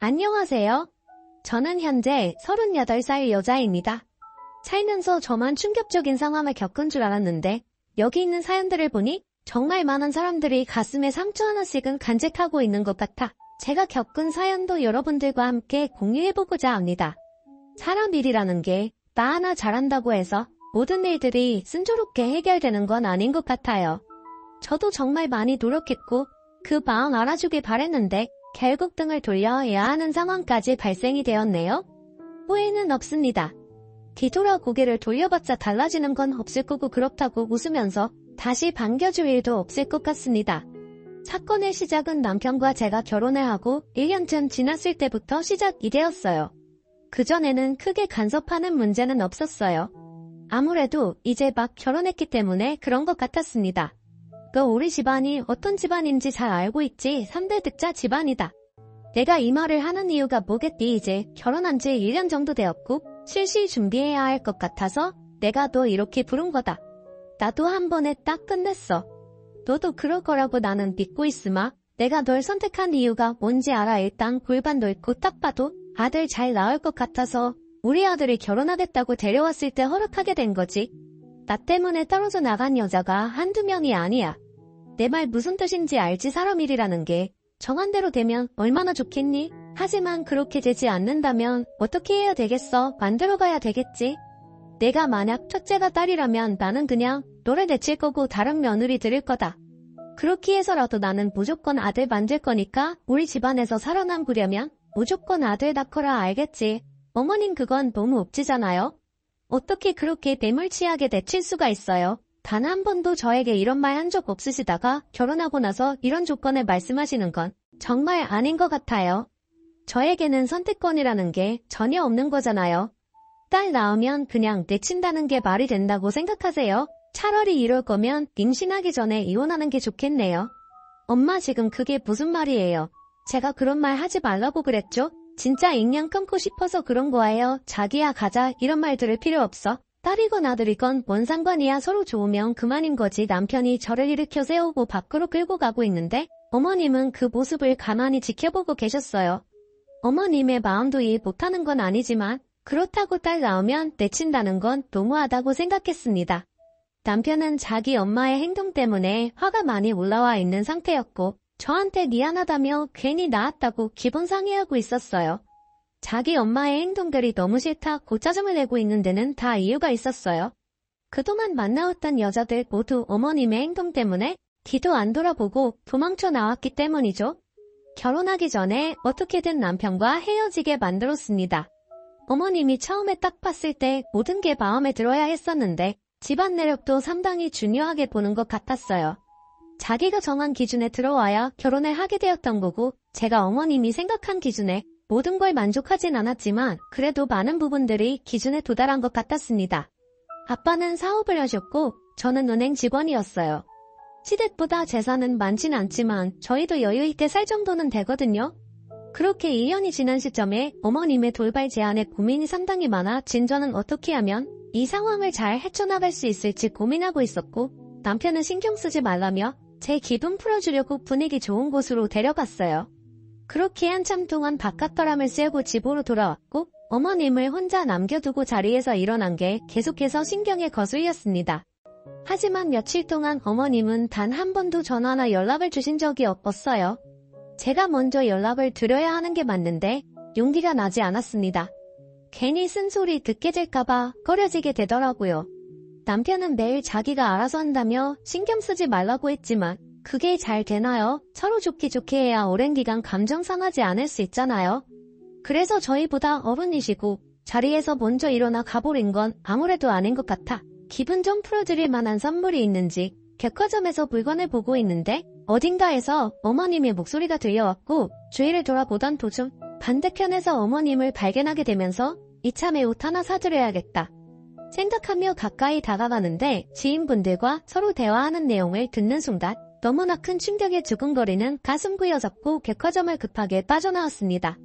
안녕하세요. 저는 현재 38살 여자입니다. 살면서 저만 충격적인 상황을 겪은 줄 알았는데 여기 있는 사연들을 보니 정말 많은 사람들이 가슴에 상처 하나씩은 간직하고 있는 것 같아 제가 겪은 사연도 여러분들과 함께 공유해보고자 합니다. 사람 일이라는 게 나 하나 잘한다고 해서 모든 일들이 순조롭게 해결되는 건 아닌 것 같아요. 저도 정말 많이 노력했고 그 마음 알아주길 바랬는데 결국 등을 돌려야 하는 상황까지 발생이 되었네요. 후회는 없습니다. 뒤돌아 고개를 돌려봤자 달라지는 건 없을 거고 그렇다고 웃으면서 다시 반겨줄 일도 없을 것 같습니다. 사건의 시작은 남편과 제가 결혼을 하고 1년쯤 지났을 때부터 시작이 되었어요. 그전에는 크게 간섭하는 문제는 없었어요. 아무래도 이제 막 결혼했기 때문에 그런 것 같았습니다. 우리 집안이 어떤 집안인지 잘 알고 있지 3대 득자 집안이다. 내가 이 말을 하는 이유가 뭐겠니. 이제 결혼한 지 1년 정도 되었고 실시 준비해야 할 것 같아서 내가 너 이렇게 부른 거다. 나도 한 번에 딱 끝냈어. 너도 그럴 거라고 나는 믿고 있으마. 내가 널 선택한 이유가 뭔지 알아. 일단 골반도 있고 딱 봐도 아들 잘 나올 것 같아서 우리 아들이 결혼하겠다고 데려왔을 때 허락하게 된 거지. 나 때문에 떨어져 나간 여자가 한두 명이 아니야. 내 말 무슨 뜻인지 알지. 사람 일이라는 게 정한 대로 되면 얼마나 좋겠니? 하지만 그렇게 되지 않는다면 어떻게 해야 되겠어? 만들어가야 되겠지. 내가 만약 첫째가 딸이라면 나는 그냥 너를 내칠 거고 다른 며느리 들일 거다. 그렇게 해서라도 나는 무조건 아들 만들 거니까 우리 집안에서 살아남으려면 무조건 아들 낳거라. 알겠지? 어머님 그건 너무 옵지잖아요. 어떻게 그렇게 매몰치하게 내칠 수가 있어요? 단 한 번도 저에게 이런 말 한 적 없으시다가 결혼하고 나서 이런 조건을 말씀하시는 건 정말 아닌 것 같아요. 저에게는 선택권이라는 게 전혀 없는 거잖아요. 딸 낳으면 그냥 내친다는 게 말이 된다고 생각하세요? 차라리 이럴 거면 임신하기 전에 이혼하는 게 좋겠네요. 엄마 지금 그게 무슨 말이에요? 제가 그런 말 하지 말라고 그랬죠? 진짜 인연 끊고 싶어서 그런 거예요. 자기야 가자 이런 말 들을 필요 없어. 딸이건 아들이건 뭔 상관이야. 서로 좋으면 그만인 거지. 남편이 저를 일으켜 세우고 밖으로 끌고 가고 있는데 어머님은 그 모습을 가만히 지켜보고 계셨어요. 어머님의 마음도 이해 못하는 건 아니지만 그렇다고 딸 낳으면 내친다는 건 너무하다고 생각했습니다. 남편은 자기 엄마의 행동 때문에 화가 많이 올라와 있는 상태였고 저한테 미안하다며 괜히 낳았다고 기분 상해하고 있었어요. 자기 엄마의 행동들이 너무 싫다고 짜증을 내고 있는 데는 다 이유가 있었어요. 그동안 만나왔던 여자들 모두 어머님의 행동 때문에 뒤도 안 돌아보고 도망쳐 나왔기 때문이죠. 결혼하기 전에 어떻게든 남편과 헤어지게 만들었습니다. 어머님이 처음에 딱 봤을 때 모든 게 마음에 들어야 했었는데 집안 내력도 상당히 중요하게 보는 것 같았어요. 자기가 정한 기준에 들어와야 결혼을 하게 되었던 거고 제가 어머님이 생각한 기준에 모든 걸 만족하진 않았지만 그래도 많은 부분들이 기준에 도달한 것 같았습니다. 아빠는 사업을 하셨고 저는 은행 직원이었어요. 시댁보다 재산은 많진 않지만 저희도 여유있게 살 정도는 되거든요. 그렇게 2년이 지난 시점에 어머님의 돌발 제안에 고민이 상당히 많아 진저는 어떻게 하면 이 상황을 잘 헤쳐나갈 수 있을지 고민하고 있었고 남편은 신경 쓰지 말라며 제 기분 풀어주려고 분위기 좋은 곳으로 데려갔어요. 그렇게 한참 동안 바깥바람을 쐬고 집으로 돌아왔고 어머님을 혼자 남겨두고 자리에서 일어난 게 계속해서 신경에 거슬렸습니다. 하지만 며칠 동안 어머님은 단 한 번도 전화나 연락을 주신 적이 없었어요. 제가 먼저 연락을 드려야 하는 게 맞는데 용기가 나지 않았습니다. 괜히 쓴소리 듣게 될까봐 꺼려지게 되더라고요. 남편은 매일 자기가 알아서 한다며 신경 쓰지 말라고 했지만 그게 잘 되나요? 서로 좋게 해야 오랜 기간 감정 상하지 않을 수 있잖아요. 그래서 저희보다 어른이시고 자리에서 먼저 일어나 가버린 건 아무래도 아닌 것 같아 기분 좀 풀어드릴 만한 선물이 있는지 백화점에서 물건을 보고 있는데 어딘가에서 어머님의 목소리가 들려왔고 주위를 돌아보던 도중 반대편에서 어머님을 발견하게 되면서 이참에 옷 하나 사드려야겠다 생각하며 가까이 다가가는데 지인분들과 서로 대화하는 내용을 듣는 순간 너무나 큰 충격에 두근거리는 가슴 부여잡고 백화점을 급하게 빠져나왔습니다.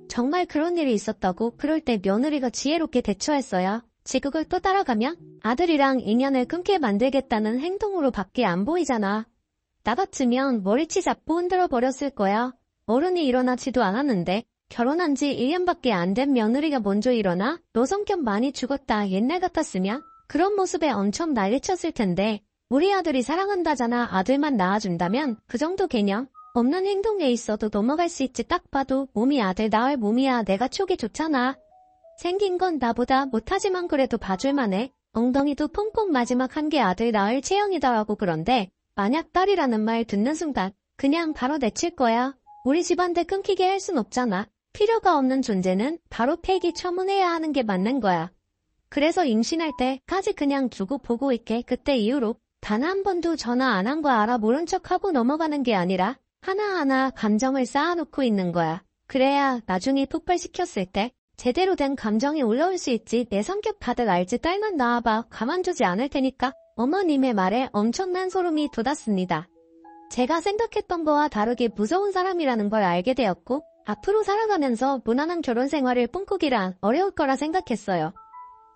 정말 그런 일이 있었다고 그럴 때 며느리가 지혜롭게 대처했어야 지극을 또 따라가면 아들이랑 인연을 끊게 만들겠다는 행동으로 밖에 안 보이잖아. 나 같으면 머리치 잡고 흔들어 버렸을 거야. 어른이 일어나지도 않았는데 결혼한 지 1년밖에 안 된 며느리가 먼저 일어나 너 성격 많이 죽었다 옛날 같았으면 그런 모습에 엄청 난리쳤을 텐데 우리 아들이 사랑한다잖아 아들만 낳아준다면 그 정도 개념 없는 행동에 있어도 넘어갈 수 있지 딱 봐도 몸이 아들 낳을 몸이야 내가 촉이 좋잖아. 생긴 건 나보다 못하지만 그래도 봐줄만해. 엉덩이도 퐁퐁 마지막 한 게 아들 낳을 체형이더라고 그런데 만약 딸이라는 말 듣는 순간 그냥 바로 내칠 거야. 우리 집안대 끊기게 할 순 없잖아. 필요가 없는 존재는 바로 폐기 처분해야 하는 게 맞는 거야. 그래서 임신할 때까지 그냥 두고 보고 있게 그때 이후로 단 한 번도 전화 안 한 거 알아 모른 척하고 넘어가는 게 아니라 하나하나 감정을 쌓아놓고 있는 거야. 그래야 나중에 폭발시켰을 때 제대로 된 감정이 올라올 수 있지. 내 성격 다들 알지 딸만 낳아봐 가만두지 않을 테니까. 어머님의 말에 엄청난 소름이 돋았습니다. 제가 생각했던 거와 다르게 무서운 사람이라는 걸 알게 되었고 앞으로 살아가면서 무난한 결혼 생활을 꿈꾸기란 어려울 거라 생각했어요.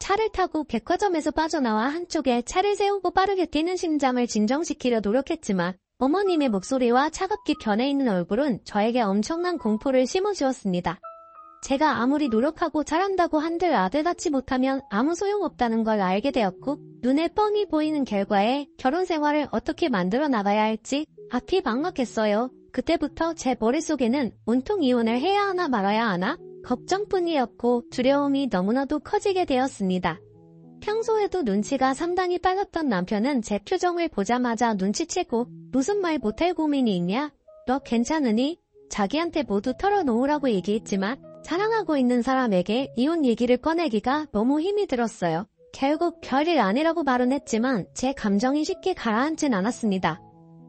차를 타고 백화점에서 빠져나와 한쪽에 차를 세우고 빠르게 뛰는 심장을 진정시키려 노력했지만 어머님의 목소리와 차갑게 변해있는 얼굴은 저에게 엄청난 공포를 심어주었습니다. 제가 아무리 노력하고 잘한다고 한들 아들 낳지 못하면 아무 소용없다는 걸 알게 되었고 눈에 뻔히 보이는 결과에 결혼 생활을 어떻게 만들어 나가야 할지 앞이 막막했어요. 그때부터 제 머릿속에는 온통 이혼을 해야 하나 말아야 하나 걱정뿐이었고 두려움이 너무나도 커지게 되었습니다. 평소에도 눈치가 상당히 빨랐던 남편은 제 표정을 보자마자 눈치채고 무슨 말 못할 고민이 있냐? 너 괜찮으니? 자기한테 모두 털어놓으라고 얘기했지만 사랑하고 있는 사람에게 이혼 얘기를 꺼내기가 너무 힘이 들었어요. 결국 별일 아니라고 말은 했지만 제 감정이 쉽게 가라앉진 않았습니다.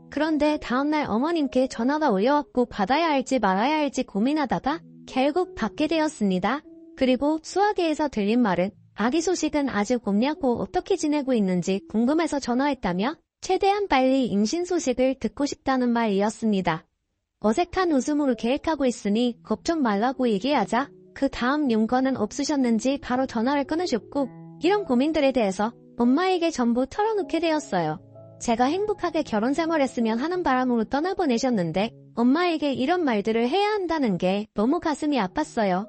그런데 다음날 어머님께 전화가 올려왔고 받아야 할지 말아야 할지 고민하다가 결국 받게 되었습니다. 그리고 수화기에서 들린 말은 아기 소식은 아직 없냐고 어떻게 지내고 있는지 궁금해서 전화했다며 최대한 빨리 임신 소식을 듣고 싶다는 말이었습니다. 어색한 웃음으로 계획하고 있으니 걱정 말라고 얘기하자 그 다음 용건은 없으셨는지 바로 전화를 끊으셨고 이런 고민들에 대해서 엄마에게 전부 털어놓게 되었어요. 제가 행복하게 결혼 생활했으면 하는 바람으로 떠나보내셨는데 엄마에게 이런 말들을 해야 한다는 게 너무 가슴이 아팠어요.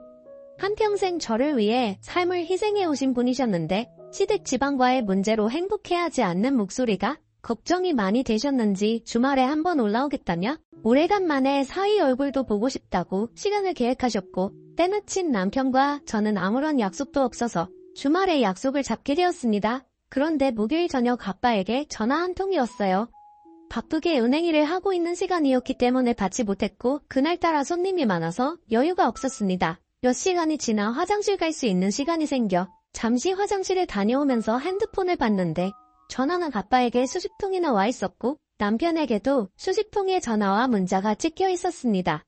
한평생 저를 위해 삶을 희생해 오신 분이셨는데 시댁 지방과의 문제로 행복해하지 않는 목소리가 걱정이 많이 되셨는지 주말에 한번 올라오겠다며 오래간만에 사위 얼굴도 보고 싶다고 시간을 계획하셨고 때마침 남편과 저는 아무런 약속도 없어서 주말에 약속을 잡게 되었습니다. 그런데 목요일 저녁 아빠에게 전화 한 통이었어요. 바쁘게 은행 일을 하고 있는 시간이었기 때문에 받지 못했고 그날따라 손님이 많아서 여유가 없었습니다. 몇 시간이 지나 화장실 갈 수 있는 시간이 생겨 잠시 화장실에 다녀오면서 핸드폰을 봤는데 전화는 아빠에게 수십 통이나 와 있었고 남편에게도 수십 통의 전화와 문자가 찍혀 있었습니다.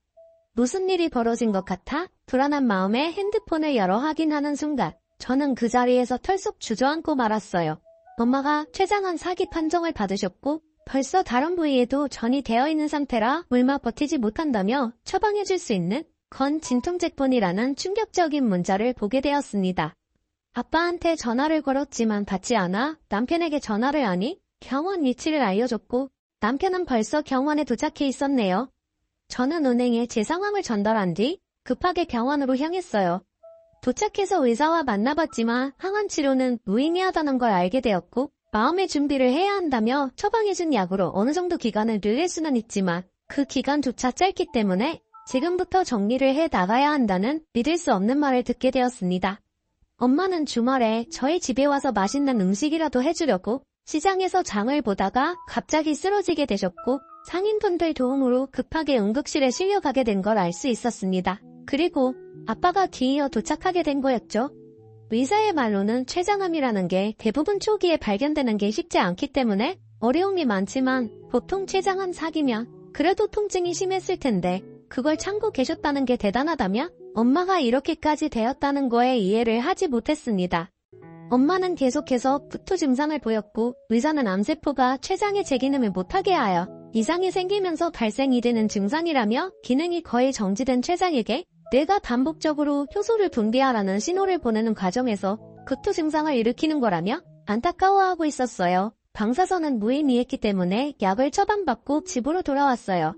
무슨 일이 벌어진 것 같아 불안한 마음에 핸드폰을 열어 확인하는 순간 저는 그 자리에서 털썩 주저앉고 말았어요. 엄마가 췌장암 사기 판정을 받으셨고 벌써 다른 부위에도 전이 되어 있는 상태라 얼마 버티지 못한다며 처방해줄 수 있는 건 진통제뿐이라는 충격적인 문자를 보게 되었습니다. 아빠한테 전화를 걸었지만 받지 않아 남편에게 전화를 하니 병원 위치를 알려줬고 남편은 벌써 병원에 도착해 있었네요. 저는 은행에 제 상황을 전달한 뒤 급하게 병원으로 향했어요. 도착해서 의사와 만나봤지만 항암 치료는 무의미하다는 걸 알게 되었고 마음의 준비를 해야 한다며 처방해준 약으로 어느 정도 기간을 늘릴 수는 있지만 그 기간조차 짧기 때문에 지금부터 정리를 해 나가야 한다는 믿을 수 없는 말을 듣게 되었습니다. 엄마는 주말에 저희 집에 와서 맛있는 음식이라도 해주려고 시장에서 장을 보다가 갑자기 쓰러지게 되셨고 상인분들 도움으로 급하게 응급실에 실려가게 된 걸 알 수 있었습니다. 그리고 아빠가 뒤이어 도착하게 된 거였죠. 의사의 말로는 췌장암이라는 게 대부분 초기에 발견되는 게 쉽지 않기 때문에 어려움이 많지만 보통 췌장암 사기면 그래도 통증이 심했을 텐데 그걸 참고 계셨다는 게 대단하다며 엄마가 이렇게까지 되었다는 거에 이해를 하지 못했습니다. 엄마는 계속해서 구토 증상을 보였고 의사는 암세포가 췌장에 재기능을 못하게 하여 이상이 생기면서 발생이 되는 증상이라며 기능이 거의 정지된 췌장에게 뇌가 반복적으로 효소를 분비하라는 신호를 보내는 과정에서 구토 증상을 일으키는 거라며 안타까워하고 있었어요. 방사선은 무의미했기 때문에 약을 처방받고 집으로 돌아왔어요.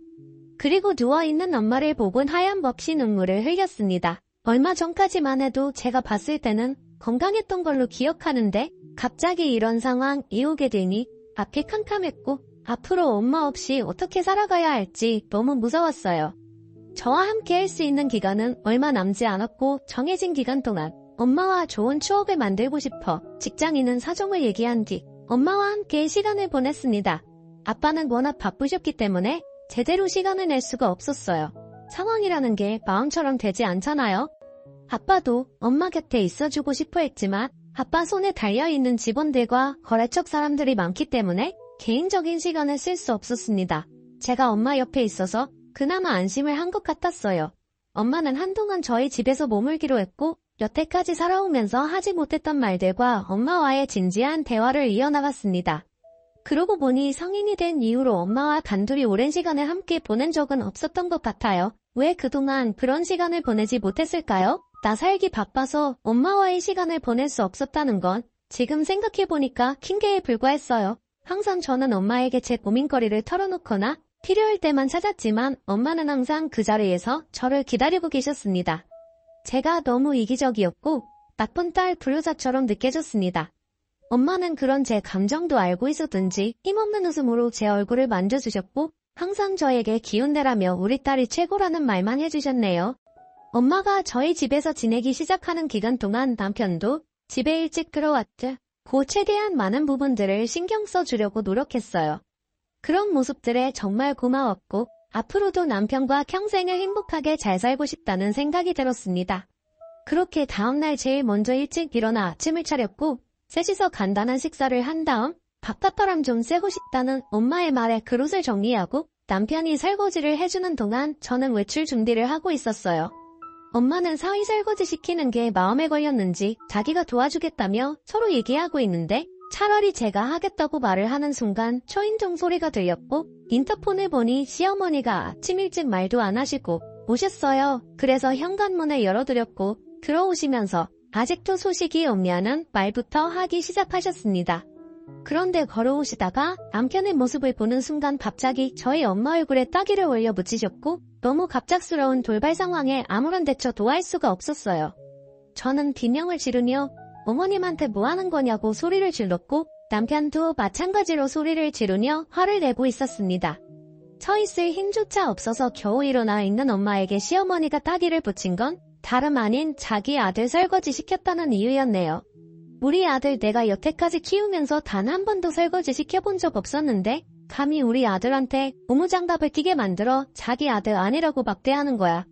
그리고 누워있는 엄마를 보곤 하얀 멉시 눈물을 흘렸습니다. 얼마 전까지만 해도 제가 봤을 때는 건강했던 걸로 기억하는데 갑자기 이런 상황이 오게 되니 앞이 캄캄했고 앞으로 엄마 없이 어떻게 살아가야 할지 너무 무서웠어요. 저와 함께 할 수 있는 기간은 얼마 남지 않았고 정해진 기간 동안 엄마와 좋은 추억을 만들고 싶어 직장인은 사정을 얘기한 뒤 엄마와 함께 시간을 보냈습니다. 아빠는 워낙 바쁘셨기 때문에 제대로 시간을 낼 수가 없었어요. 상황이라는 게 마음처럼 되지 않잖아요. 아빠도 엄마 곁에 있어주고 싶어 했지만 아빠 손에 달려있는 직원들과 거래처 사람들이 많기 때문에 개인적인 시간을 쓸 수 없었습니다. 제가 엄마 옆에 있어서 그나마 안심을 한 것 같았어요. 엄마는 한동안 저희 집에서 머물기로 했고 여태까지 살아오면서 하지 못했던 말들과 엄마와의 진지한 대화를 이어나갔습니다. 그러고 보니 성인이 된 이후로 엄마와 단둘이 오랜 시간을 함께 보낸 적은 없었던 것 같아요. 왜 그동안 그런 시간을 보내지 못했을까요? 나 살기 바빠서 엄마와의 시간을 보낼 수 없었다는 건 지금 생각해보니까 핑계에 불과했어요. 항상 저는 엄마에게 제 고민거리를 털어놓거나 필요할 때만 찾았지만 엄마는 항상 그 자리에서 저를 기다리고 계셨습니다. 제가 너무 이기적이었고 나쁜 딸 불효자처럼 느껴졌습니다. 엄마는 그런 제 감정도 알고 있었든지 힘없는 웃음으로 제 얼굴을 만져주셨고 항상 저에게 기운내라며 우리 딸이 최고라는 말만 해주셨네요. 엄마가 저희 집에서 지내기 시작하는 기간 동안 남편도 집에 일찍 들어왔죠. 고 최대한 많은 부분들을 신경 써주려고 노력했어요. 그런 모습들에 정말 고마웠고 앞으로도 남편과 평생을 행복하게 잘 살고 싶다는 생각이 들었습니다. 그렇게 다음날 제일 먼저 일찍 일어나 아침을 차렸고 셋이서 간단한 식사를 한 다음 바깥바람 좀 쐬고 싶다는 엄마의 말에 그릇을 정리하고 남편이 설거지를 해주는 동안 저는 외출 준비를 하고 있었어요. 엄마는 사위 설거지 시키는 게 마음에 걸렸는지 자기가 도와주겠다며 서로 얘기하고 있는데 차라리 제가 하겠다고 말을 하는 순간 초인종 소리가 들렸고 인터폰을 보니 시어머니가 아침 일찍 말도 안 하시고 오셨어요. 그래서 현관문을 열어드렸고 들어오시면서 아직도 소식이 없냐는 말부터 하기 시작하셨습니다. 그런데 걸어오시다가 남편의 모습을 보는 순간 갑자기 저희 엄마 얼굴에 따기를 올려 붙이셨고 너무 갑작스러운 돌발 상황에 아무런 대처도 할 수가 없었어요. 저는 비명을 지르며 어머님한테 뭐 하는 거냐고 소리를 질렀고 남편도 마찬가지로 소리를 지르며 화를 내고 있었습니다. 서 있을 힘조차 없어서 겨우 일어나 있는 엄마에게 시어머니가 따기를 붙인 건 다름 아닌 자기 아들 설거지 시켰다는 이유였네요. 우리 아들 내가 여태까지 키우면서 단 한 번도 설거지 시켜본 적 없었는데 감히 우리 아들한테 고무장갑을 끼게 만들어 자기 아들 아니라고 막대하는 거야.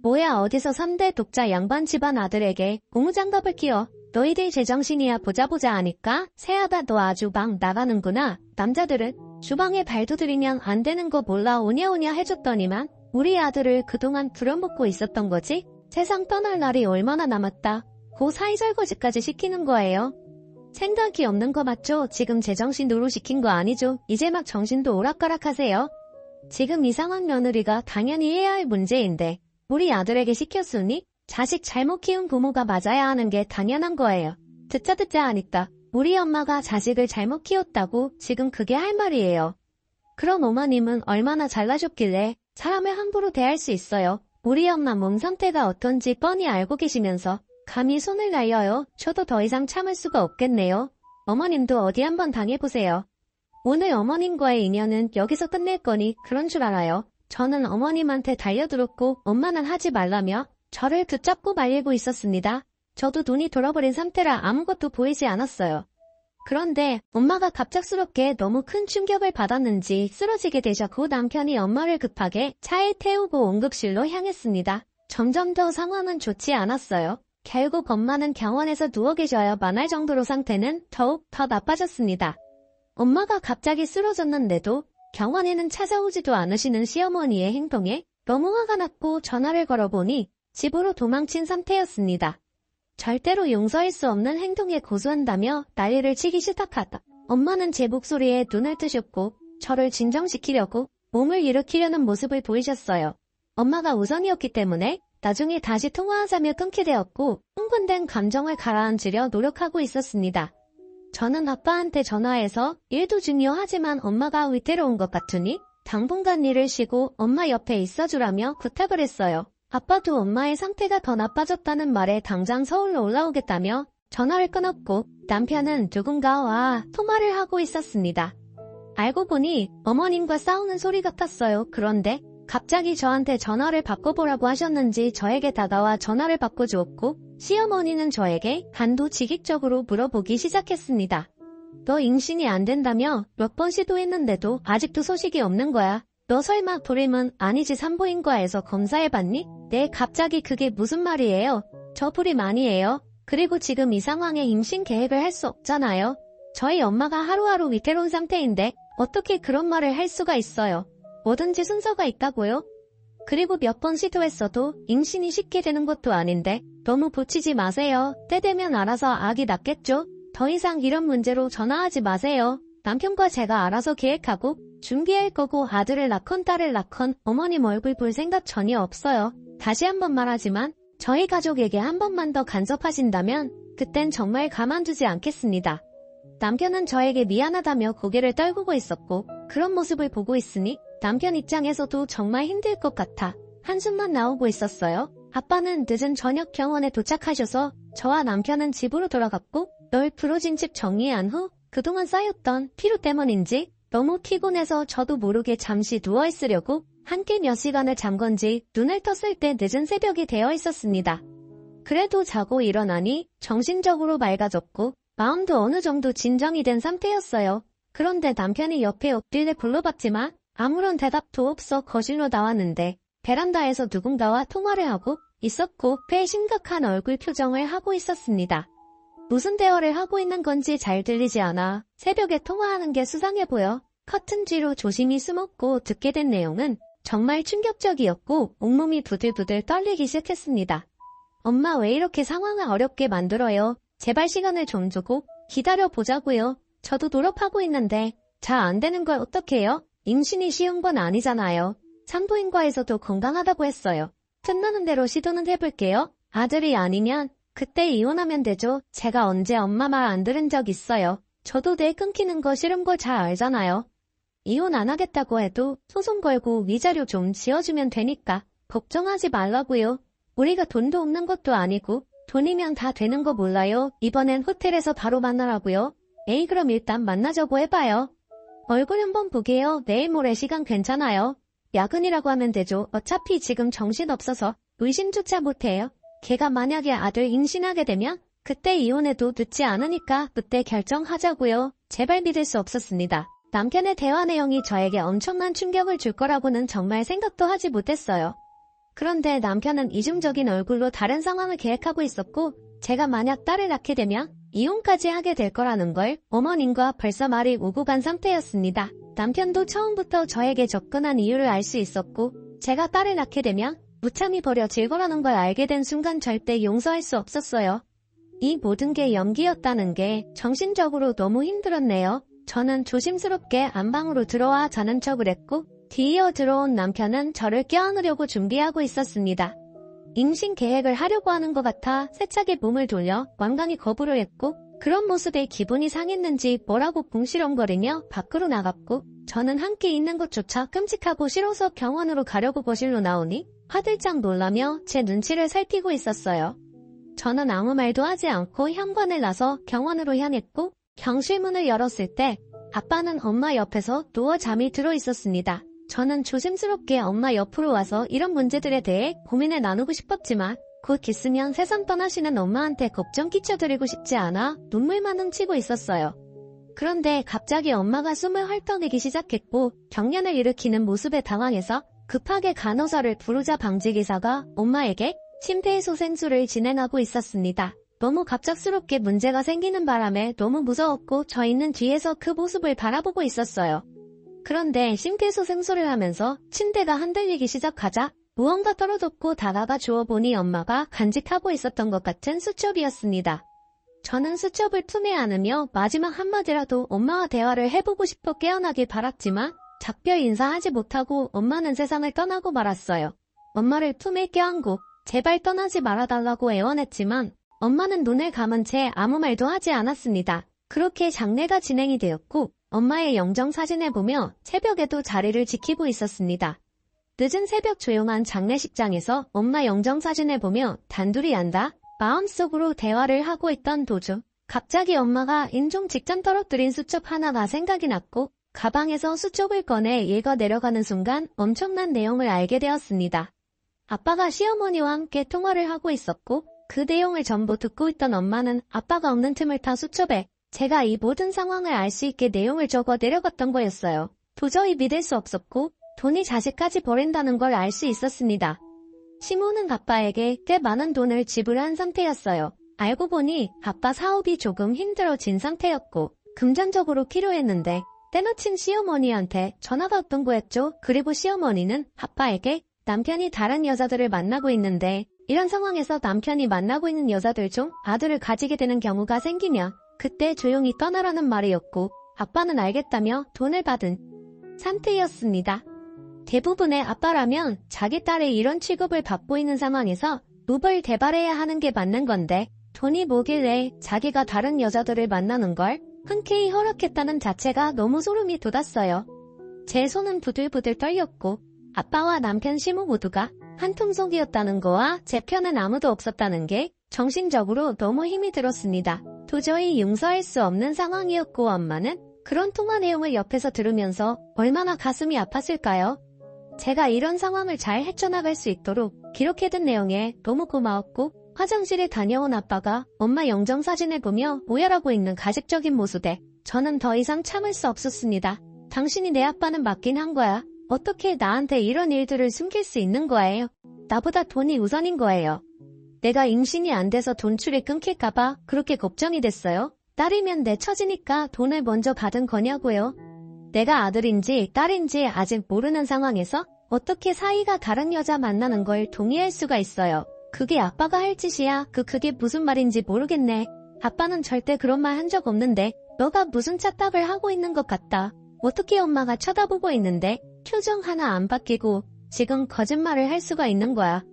뭐야 어디서 3대 독자 양반 집안 아들에게 고무장갑을 끼워. 너희들 제정신이야 보자 하니까 새하다 너 아주 막 나가는구나. 남자들은 주방에 발도 들이면 안 되는 거 몰라 오냐오냐 해줬더니만 우리 아들을 그동안 부려먹고 있었던 거지? 세상 떠날 날이 얼마나 남았다. 고 사이 설거지까지 시키는 거예요. 생각이 없는 거 맞죠? 지금 제정신으로 시킨 거 아니죠? 이제 막 정신도 오락가락하세요. 지금 이상한 며느리가 당연히 해야 할 문제인데 우리 아들에게 시켰으니 자식 잘못 키운 부모가 맞아야 하는 게 당연한 거예요. 듣자 하니까 우리 엄마가 자식을 잘못 키웠다고 지금 그게 할 말이에요. 그럼 어머님은 얼마나 잘나셨길래 사람을 함부로 대할 수 있어요. 우리 엄마 몸 상태가 어떤지 뻔히 알고 계시면서 감히 손을 날려요. 저도 더 이상 참을 수가 없겠네요. 어머님도 어디 한번 당해보세요. 오늘 어머님과의 인연은 여기서 끝낼 거니 그런 줄 알아요. 저는 어머님한테 달려들었고 엄마는 하지 말라며 저를 붙잡고 말리고 있었습니다. 저도 눈이 돌아버린 상태라 아무것도 보이지 않았어요. 그런데 엄마가 갑작스럽게 너무 큰 충격을 받았는지 쓰러지게 되셨고 남편이 엄마를 급하게 차에 태우고 응급실로 향했습니다. 점점 더 상황은 좋지 않았어요. 결국 엄마는 병원에서 누워 계셔야만 할 정도로 상태는 더욱 더 나빠졌습니다. 엄마가 갑자기 쓰러졌는데도 병원에는 찾아오지도 않으시는 시어머니의 행동에 너무 화가 났고 전화를 걸어보니 집으로 도망친 상태였습니다. 절대로 용서할 수 없는 행동에 고소한다며 난리를 치기 시작하다. 엄마는 제 목소리에 눈을 뜨셨고 저를 진정시키려고 몸을 일으키려는 모습을 보이셨어요. 엄마가 우선이었기 때문에 나중에 다시 통화하자며 끊게 되었고 흥분된 감정을 가라앉으려 노력하고 있었습니다. 저는 아빠한테 전화해서 일도 중요하지만 엄마가 위태로운 것 같으니 당분간 일을 쉬고 엄마 옆에 있어주라며 부탁을 했어요. 아빠도 엄마의 상태가 더 나빠졌다는 말에 당장 서울로 올라오겠다며 전화를 끊었고 남편은 누군가와 통화를 하고 있었습니다. 알고 보니 어머님과 싸우는 소리 같았어요. 그런데 갑자기 저한테 전화를 바꿔보라고 하셨는지 저에게 다가와 전화를 바꿔주었고 시어머니는 저에게 단도직입적으로 물어보기 시작했습니다. 너 임신이 안 된다며 몇 번 시도했는데도 아직도 소식이 없는 거야. 너 설마 불임은 아니지 산부인과에서 검사해봤니? 네, 갑자기 그게 무슨 말이에요? 저 불임 아니에요. 그리고 지금 이 상황에 임신 계획을 할 수 없잖아요. 저희 엄마가 하루하루 위태로운 상태인데 어떻게 그런 말을 할 수가 있어요. 뭐든지 순서가 있다고요? 그리고 몇 번 시도했어도 임신이 쉽게 되는 것도 아닌데 너무 붙이지 마세요. 때 되면 알아서 아기 낳겠죠? 더 이상 이런 문제로 전화하지 마세요. 남편과 제가 알아서 계획하고 준비할 거고 아들을 낳건 딸을 낳건 어머님 얼굴 볼 생각 전혀 없어요. 다시 한번 말하지만 저희 가족에게 한 번만 더 간섭하신다면 그땐 정말 가만두지 않겠습니다. 남편은 저에게 미안하다며 고개를 떨구고 있었고 그런 모습을 보고 있으니 남편 입장에서도 정말 힘들 것 같아 한숨만 나오고 있었어요. 아빠는 늦은 저녁 병원에 도착하셔서 저와 남편은 집으로 돌아갔고 널 부러진 집 정리한 후 그동안 쌓였던 피로 때문인지 너무 피곤해서 저도 모르게 잠시 누워있으려고 함께 몇 시간을 잠 건지 눈을 떴을 때 늦은 새벽이 되어 있었습니다. 그래도 자고 일어나니 정신적으로 맑아졌고 마음도 어느 정도 진정이 된 상태였어요. 그런데 남편이 옆에 엎드려 불러봤지만 아무런 대답도 없어 거실로 나왔는데 베란다에서 누군가와 통화를 하고 있었고 꽤 심각한 얼굴 표정을 하고 있었습니다. 무슨 대화를 하고 있는 건지 잘 들리지 않아 새벽에 통화하는 게 수상해 보여 커튼 뒤로 조심히 숨었고 듣게 된 내용은 정말 충격적이었고 온몸이 부들부들 떨리기 시작했습니다. 엄마 왜 이렇게 상황을 어렵게 만들어요? 제발 시간을 좀 주고 기다려보자고요. 저도 노력하고 있는데 잘 안 되는 걸 어떡해요? 임신이 쉬운 건 아니잖아요. 산부인과에서도 건강하다고 했어요. 틈나는 대로 시도는 해볼게요. 아들이 아니면 그때 이혼하면 되죠. 제가 언제 엄마 말 안 들은 적 있어요. 저도 내 끊기는 거 싫은 걸 잘 알잖아요. 이혼 안 하겠다고 해도 소송 걸고 위자료 좀 지어주면 되니까 걱정하지 말라고요. 우리가 돈도 없는 것도 아니고 돈이면 다 되는 거 몰라요. 이번엔 호텔에서 바로 만나라고요. 에이 그럼 일단 만나자고 해봐요. 얼굴 한번 보게요. 내일 모레 시간 괜찮아요. 야근이라고 하면 되죠. 어차피 지금 정신없어서 의심조차 못해요. 걔가 만약에 아들 임신하게 되면 그때 이혼해도 늦지 않으니까 그때 결정하자고요. 제발 믿을 수 없었습니다. 남편의 대화 내용이 저에게 엄청난 충격을 줄 거라고는 정말 생각도 하지 못했어요. 그런데 남편은 이중적인 얼굴로 다른 상황을 계획하고 있었고 제가 만약 딸을 낳게 되면 이혼까지 하게 될 거라는 걸 어머님과 벌써 말이 오고 간 상태였습니다. 남편도 처음부터 저에게 접근한 이유를 알 수 있었고 제가 딸을 낳게 되면 무참히 버려질 거라는 걸 알게 된 순간 절대 용서할 수 없었어요. 이 모든 게 연기였다는 게 정신적으로 너무 힘들었네요. 저는 조심스럽게 안방으로 들어와 자는 척을 했고 뒤이어 들어온 남편은 저를 껴안으려고 준비하고 있었습니다. 임신 계획을 하려고 하는 것 같아 세차게 몸을 돌려 완강히 거부를 했고 그런 모습에 기분이 상했는지 뭐라고 궁시렁거리며 밖으로 나갔고 저는 함께 있는 것조차 끔찍하고 싫어서 병원으로 가려고 거실로 나오니 화들짝 놀라며 제 눈치를 살피고 있었어요. 저는 아무 말도 하지 않고 현관을 나서 병원으로 향했고 경실문을 열었을 때 아빠는 엄마 옆에서 누워 잠이 들어 있었습니다. 저는 조심스럽게 엄마 옆으로 와서 이런 문제들에 대해 고민을 나누고 싶었지만 곧 있으면 세상 떠나시는 엄마한테 걱정 끼쳐드리고 싶지 않아 눈물만 훔치고 있었어요. 그런데 갑자기 엄마가 숨을 헐떡이기 시작했고 경련을 일으키는 모습에 당황해서 급하게 간호사를 부르자 방지기사가 엄마에게 심폐소생술을 진행하고 있었습니다. 너무 갑작스럽게 문제가 생기는 바람에 너무 무서웠고 저희는 뒤에서 그 모습을 바라보고 있었어요. 그런데 심폐소생술을 하면서 침대가 흔들리기 시작하자 무언가 떨어졌고 다가가 주워보니 엄마가 간직하고 있었던 것 같은 수첩이었습니다. 저는 수첩을 품에 안으며 마지막 한마디라도 엄마와 대화를 해보고 싶어 깨어나길 바랐지만 작별 인사하지 못하고 엄마는 세상을 떠나고 말았어요. 엄마를 품에 껴안고 제발 떠나지 말아달라고 애원했지만 엄마는 눈을 감은 채 아무 말도 하지 않았습니다. 그렇게 장례가 진행이 되었고 엄마의 영정 사진을 보며 새벽에도 자리를 지키고 있었습니다. 늦은 새벽 조용한 장례식장에서 엄마 영정 사진을 보며 단둘이 앉아 마음속으로 대화를 하고 있던 도중 갑자기 엄마가 인종 직전 떨어뜨린 수첩 하나가 생각이 났고 가방에서 수첩을 꺼내 읽어 내려가는 순간 엄청난 내용을 알게 되었습니다. 아빠가 시어머니와 함께 통화를 하고 있었고 그 내용을 전부 듣고 있던 엄마는 아빠가 없는 틈을 타 수첩에 제가 이 모든 상황을 알 수 있게 내용을 적어 내려갔던 거였어요. 도저히 믿을 수 없었고 돈이 자식까지 버린다는 걸 알 수 있었습니다. 시모는 아빠에게 꽤 많은 돈을 지불한 상태였어요. 알고 보니 아빠 사업이 조금 힘들어진 상태였고 금전적으로 필요했는데 때마침 시어머니한테 전화가 왔던 거였죠. 그리고 시어머니는 아빠에게 남편이 다른 여자들을 만나고 있는데 이런 상황에서 남편이 만나고 있는 여자들 중 아들을 가지게 되는 경우가 생기면 그때 조용히 떠나라는 말이었고 아빠는 알겠다며 돈을 받은 상태였습니다. 대부분의 아빠라면 자기 딸이 이런 취급을 받고 있는 상황에서 우벌대발해야 하는 게 맞는 건데 돈이 뭐길래 자기가 다른 여자들을 만나는 걸 흔쾌히 허락했다는 자체가 너무 소름이 돋았어요. 제 손은 부들부들 떨렸고 아빠와 남편 시모 모두가 한통속이었다는 거와 제 편은 아무도 없었다는 게 정신적으로 너무 힘이 들었습니다. 도저히 용서할 수 없는 상황이었고 엄마는 그런 통화 내용을 옆에서 들으면서 얼마나 가슴이 아팠을까요? 제가 이런 상황을 잘 헤쳐나갈 수 있도록 기록해둔 내용에 너무 고마웠고 화장실에 다녀온 아빠가 엄마 영정사진을 보며 오열하고 있는 가식적인 모습에 저는 더 이상 참을 수 없었습니다. 당신이 내 아빠는 맞긴 한 거야. 어떻게 나한테 이런 일들을 숨길 수 있는 거예요? 나보다 돈이 우선인 거예요. 내가 임신이 안 돼서 돈줄이 끊길까봐 그렇게 걱정이 됐어요. 딸이면 내 처지니까 돈을 먼저 받은 거냐고요. 내가 아들인지 딸인지 아직 모르는 상황에서 어떻게 사이가 다른 여자 만나는 걸 동의할 수가 있어요. 그게 아빠가 할 짓이야. 그게 무슨 말인지 모르겠네. 아빠는 절대 그런 말 한 적 없는데 너가 무슨 착각을 하고 있는 것 같다. 어떻게 엄마가 쳐다보고 있는데 표정 하나 안 바뀌고 지금 거짓말을 할 수가 있는 거야.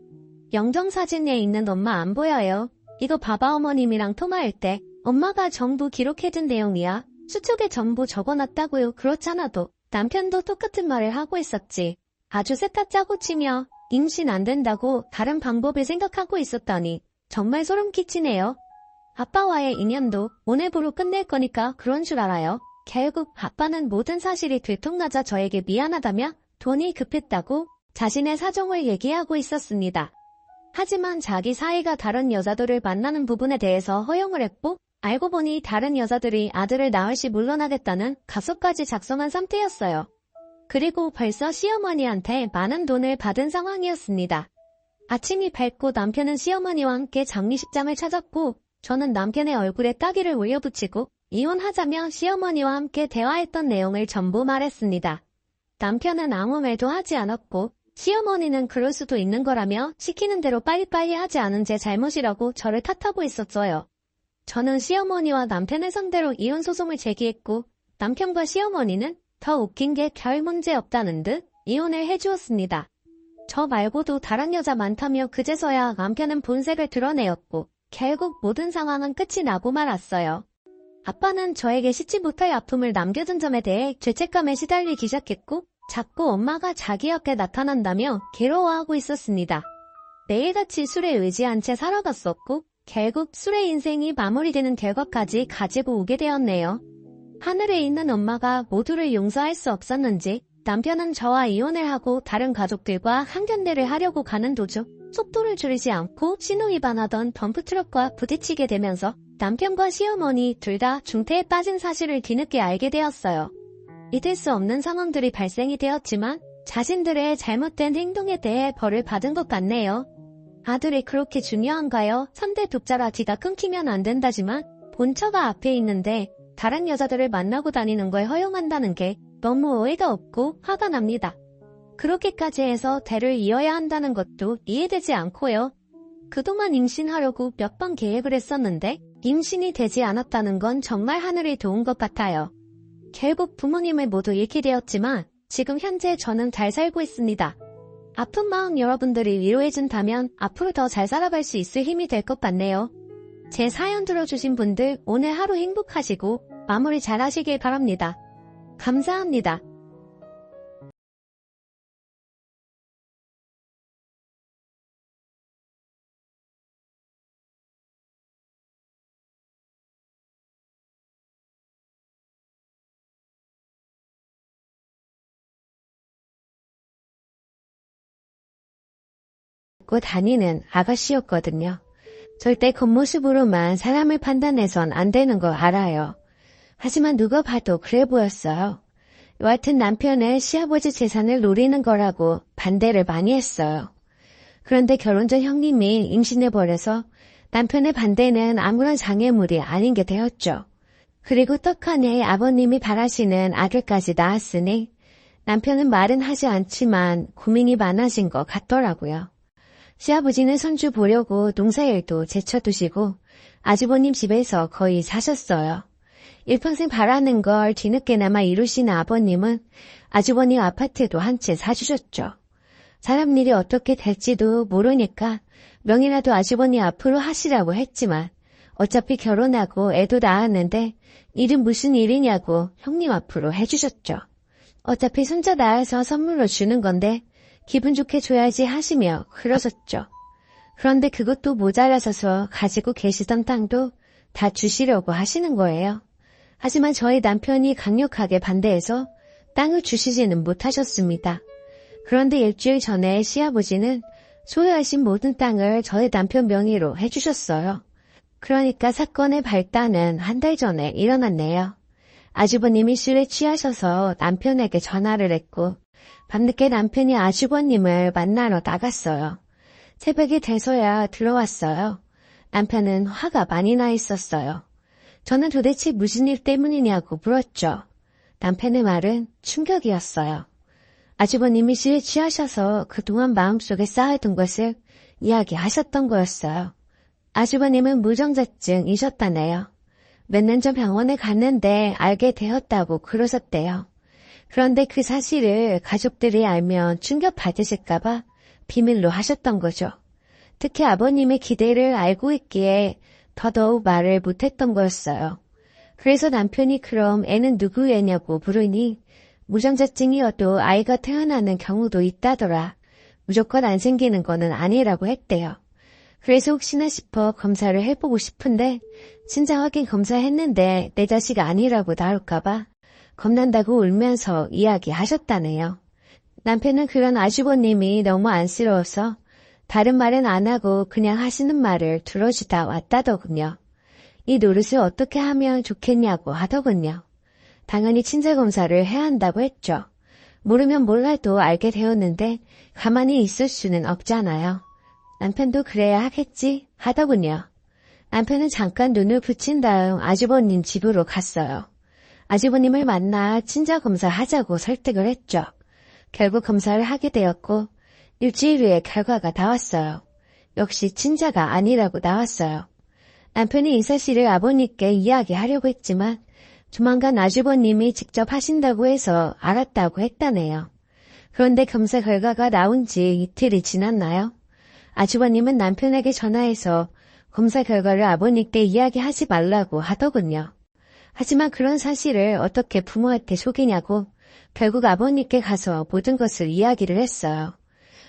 영정사진에 있는 엄마 안 보여요. 이거 봐봐. 어머님이랑 통화할 때 엄마가 전부 기록해둔 내용이야. 수첩에 전부 적어놨다고요. 그렇잖아도 남편도 똑같은 말을 하고 있었지. 아주 셋 다 짜고 치며 임신 안 된다고 다른 방법을 생각하고 있었다니 정말 소름 끼치네요. 아빠와의 인연도 오늘부로 끝낼 거니까 그런 줄 알아요. 결국 아빠는 모든 사실이 들통나자 저에게 미안하다며 돈이 급했다고 자신의 사정을 얘기하고 있었습니다. 하지만 자기 사이가 다른 여자들을 만나는 부분에 대해서 허용을 했고 알고 보니 다른 여자들이 아들을 낳을 시 물러나겠다는 가소까지 작성한 상태였어요. 그리고 벌써 시어머니한테 많은 돈을 받은 상황이었습니다. 아침이 밝고 남편은 시어머니와 함께 장례식장을 찾았고 저는 남편의 얼굴에 따귀를 올려붙이고 이혼하자며 시어머니와 함께 대화했던 내용을 전부 말했습니다. 남편은 아무 말도 하지 않았고 시어머니는 그럴 수도 있는 거라며 시키는 대로 빨리빨리 하지 않은 제 잘못이라고 저를 탓하고 있었어요. 저는 시어머니와 남편을 상대로 이혼 소송을 제기했고 남편과 시어머니는 더 웃긴 게 별 문제 없다는 듯 이혼을 해주었습니다. 저 말고도 다른 여자 많다며 그제서야 남편은 본색을 드러내었고 결국 모든 상황은 끝이 나고 말았어요. 아빠는 저에게 씻지 못할 아픔을 남겨둔 점에 대해 죄책감에 시달리기 시작했고 자꾸 엄마가 자기 옆에 나타난다며 괴로워하고 있었습니다. 매일같이 술에 의지한 채 살아갔었고 결국 술의 인생이 마무리되는 결과까지 가지고 오게 되었네요. 하늘에 있는 엄마가 모두를 용서할 수 없었는지 남편은 저와 이혼을 하고 다른 가족들과 상견례를 하려고 가는 도중 속도를 줄이지 않고 신호위반하던 덤프트럭과 부딪히게 되면서 남편과 시어머니 둘 다 중태에 빠진 사실을 뒤늦게 알게 되었어요. 잊을 수 없는 상황들이 발생이 되었지만 자신들의 잘못된 행동에 대해 벌을 받은 것 같네요. 아들이 그렇게 중요한가요? 선대 독자라 뒤가 끊기면 안 된다지만 본처가 앞에 있는데 다른 여자들을 만나고 다니는 걸 허용한다는 게 너무 어이가 없고 화가 납니다. 그렇게까지 해서 대를 이어야 한다는 것도 이해되지 않고요. 그동안 임신하려고 몇 번 계획을 했었는데 임신이 되지 않았다는 건 정말 하늘이 도운 것 같아요. 결국 부모님을 모두 잃게 되었지만 지금 현재 저는 잘 살고 있습니다. 아픈 마음 여러분들이 위로해준다면 앞으로 더 잘 살아갈 수 있을 힘이 될 것 같네요. 제 사연 들어주신 분들 오늘 하루 행복하시고 마무리 잘 하시길 바랍니다. 감사합니다. 고 다니는 아가씨였거든요. 절대 겉모습으로만 사람을 판단해선 안 되는 거 알아요. 하지만 누가 봐도 그래 보였어요. 여하튼 남편의 시아버지 재산을 노리는 거라고 반대를 많이 했어요. 그런데 결혼 전 형님이 임신해버려서 남편의 반대는 아무런 장애물이 아닌 게 되었죠. 그리고 떡하니 아버님이 바라시는 아들까지 낳았으니 남편은 말은 하지 않지만 고민이 많아진 것 같더라고요. 시아버지는 손주 보려고 농사일도 제쳐두시고 아주버님 집에서 거의 사셨어요. 일평생 바라는 걸 뒤늦게나마 이루시는 아버님은 아주버님 아파트도 한 채 사주셨죠. 사람 일이 어떻게 될지도 모르니까 명이라도 아주버님 앞으로 하시라고 했지만 어차피 결혼하고 애도 낳았는데 일은 무슨 일이냐고 형님 앞으로 해주셨죠. 어차피 손자 낳아서 선물로 주는 건데 기분 좋게 줘야지 하시며 그러셨죠. 그런데 그것도 모자라서서 가지고 계시던 땅도 다 주시려고 하시는 거예요. 하지만 저희 남편이 강력하게 반대해서 땅을 주시지는 못하셨습니다. 그런데 일주일 전에 시아버지는 소유하신 모든 땅을 저희 남편 명의로 해주셨어요. 그러니까 사건의 발단은 한 달 전에 일어났네요. 아주버님이 술에 취하셔서 남편에게 전화를 했고 밤늦게 남편이 아주버님을 만나러 나갔어요. 새벽이 돼서야 들어왔어요. 남편은 화가 많이 나 있었어요. 저는 도대체 무슨 일 때문이냐고 물었죠. 남편의 말은 충격이었어요. 아주버님이 술에 취하셔서 그동안 마음속에 쌓아둔 것을 이야기하셨던 거였어요. 아주버님은 무정자증이셨다네요. 몇 년 전 병원에 갔는데 알게 되었다고 그러셨대요. 그런데 그 사실을 가족들이 알면 충격받으실까봐 비밀로 하셨던 거죠. 특히 아버님의 기대를 알고 있기에 더더욱 말을 못했던 거였어요. 그래서 남편이 그럼 애는 누구 애냐고 물으니 무정자증이어도 아이가 태어나는 경우도 있다더라. 무조건 안 생기는 거는 아니라고 했대요. 그래서 혹시나 싶어 검사를 해보고 싶은데 신장 확인 검사했는데 내 자식 아니라고 나올까봐 겁난다고 울면서 이야기하셨다네요. 남편은 그런 아주버님이 너무 안쓰러워서 다른 말은 안 하고 그냥 하시는 말을 들어주다 왔다더군요. 이 노릇을 어떻게 하면 좋겠냐고 하더군요. 당연히 친자검사를 해야 한다고 했죠. 모르면 몰라도 알게 되었는데 가만히 있을 수는 없잖아요. 남편도 그래야 하겠지 하더군요. 남편은 잠깐 눈을 붙인 다음 아주버님 집으로 갔어요. 아주버님을 만나 친자검사 하자고 설득을 했죠. 결국 검사를 하게 되었고 일주일 후에 결과가 나왔어요. 역시 친자가 아니라고 나왔어요. 남편이 이 사실을 아버님께 이야기하려고 했지만 조만간 아주버님이 직접 하신다고 해서 알았다고 했다네요. 그런데 검사 결과가 나온 지 이틀이 지났나요? 아주버님은 남편에게 전화해서 검사 결과를 아버님께 이야기하지 말라고 하더군요. 하지만 그런 사실을 어떻게 부모한테 속이냐고 결국 아버님께 가서 모든 것을 이야기를 했어요.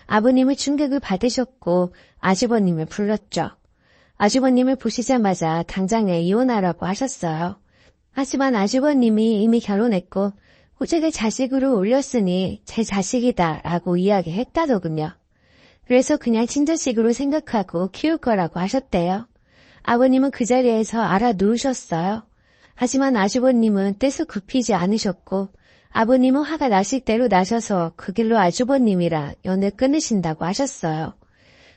아버님은 충격을 받으셨고 아주버님을 불렀죠. 아주버님을 보시자마자 당장에 이혼하라고 하셨어요. 하지만 아주버님이 이미 결혼했고 호적을 자식으로 올렸으니 제 자식이다 라고 이야기했다더군요. 그래서 그냥 친자식으로 생각하고 키울 거라고 하셨대요. 아버님은 그 자리에서 알아 누우셨어요. 하지만 아주버님은 떼서 굽히지 않으셨고 아버님은 화가 나실 대로 나셔서 그 길로 아주버님이랑 연을 끊으신다고 하셨어요.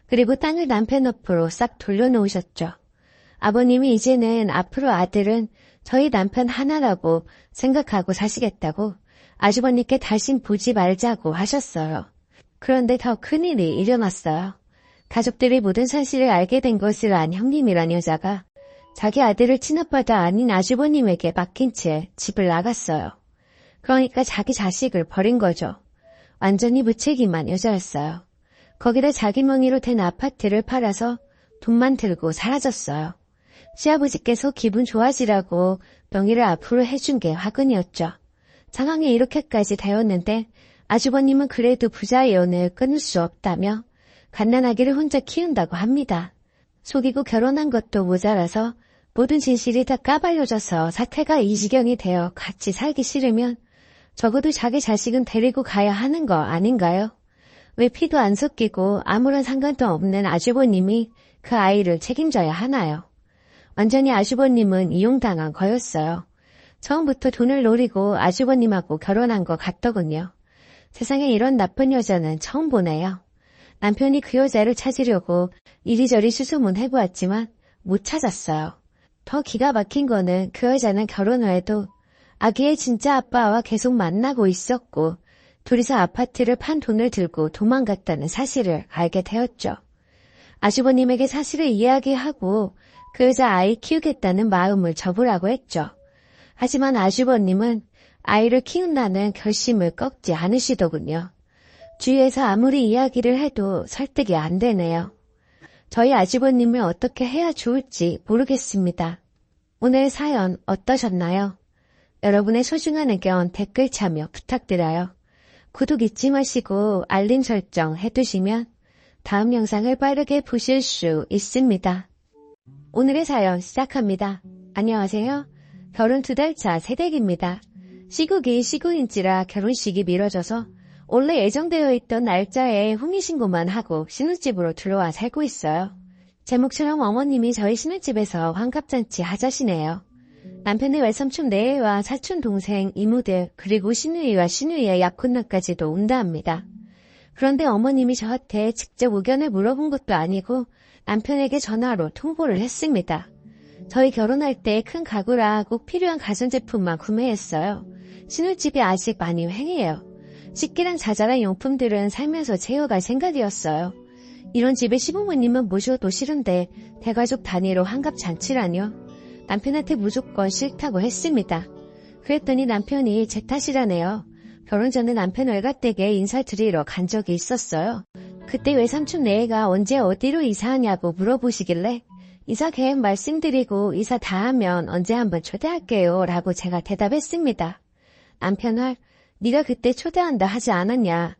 그리고 땅을 남편 앞으로 싹 돌려놓으셨죠. 아버님이 이제는 앞으로 아들은 저희 남편 하나라고 생각하고 사시겠다고 아주버님께 다신 보지 말자고 하셨어요. 그런데 더 큰일이 일어났어요. 가족들이 모든 사실을 알게 된 것을 안 형님이란 여자가 자기 아들을 친아빠도 아닌 아주버님에게 맡긴 채 집을 나갔어요. 그러니까 자기 자식을 버린 거죠. 완전히 무책임한 여자였어요. 거기다 자기 명의로 된 아파트를 팔아서 돈만 들고 사라졌어요. 시아버지께서 기분 좋아지라고 명의를 앞으로 해준 게 화근이었죠. 상황이 이렇게까지 되었는데 아주버님은 그래도 부자 예언을 끊을 수 없다며 갓난아기를 혼자 키운다고 합니다. 속이고 결혼한 것도 모자라서 모든 진실이 다 까발려져서 사태가 이 지경이 되어 같이 살기 싫으면 적어도 자기 자식은 데리고 가야 하는 거 아닌가요? 왜 피도 안 섞이고 아무런 상관도 없는 아주버님이 그 아이를 책임져야 하나요? 완전히 아주버님은 이용당한 거였어요. 처음부터 돈을 노리고 아주버님하고 결혼한 것 같더군요. 세상에 이런 나쁜 여자는 처음 보네요. 남편이 그 여자를 찾으려고 이리저리 수소문해보았지만 못 찾았어요. 더 기가 막힌 거는 그 여자는 결혼 후에도 아기의 진짜 아빠와 계속 만나고 있었고 둘이서 아파트를 판 돈을 들고 도망갔다는 사실을 알게 되었죠. 아주버님에게 사실을 이야기하고 그 여자 아이 키우겠다는 마음을 접으라고 했죠. 하지만 아주버님은 아이를 키운다는 결심을 꺾지 않으시더군요. 주위에서 아무리 이야기를 해도 설득이 안 되네요. 저희 아주버님을 어떻게 해야 좋을지 모르겠습니다. 오늘 사연 어떠셨나요? 여러분의 소중한 의견 댓글 참여 부탁드려요. 구독 잊지 마시고 알림 설정 해두시면 다음 영상을 빠르게 보실 수 있습니다. 오늘의 사연 시작합니다. 안녕하세요. 결혼 2달 차 새댁입니다. 시국이 시국인지라 결혼식이 미뤄져서 원래 예정되어 있던 날짜에 혼인신고만 하고 신혼집으로 들어와 살고 있어요. 제목처럼 어머님이 저희 신혼집에서 환갑잔치 하자시네요. 남편의 외삼촌 내외와 사촌 동생 이모들 그리고 시누이와 시누이의 약혼남까지도 온다 합니다. 그런데 어머님이 저한테 직접 의견을 물어본 것도 아니고 남편에게 전화로 통보를 했습니다. 저희 결혼할 때 큰 가구라 꼭 필요한 가전제품만 구매했어요. 신혼집이 아직 많이 횡해요. 식기랑 자잘한 용품들은 살면서 채워갈 생각이었어요. 이런 집에 시부모님은 모셔도 싫은데 대가족 단위로 환갑잔치라뇨. 남편한테 무조건 싫다고 했습니다. 그랬더니 남편이 제 탓이라네요. 결혼 전에 남편 외갓댁에 인사드리러 간 적이 있었어요. 그때 외삼촌 내외가 언제 어디로 이사하냐고 물어보시길래 이사 계획 말씀드리고 이사 다 하면 언제 한번 초대할게요 라고 제가 대답했습니다. 남편 말 네가 그때 초대한다 하지 않았냐?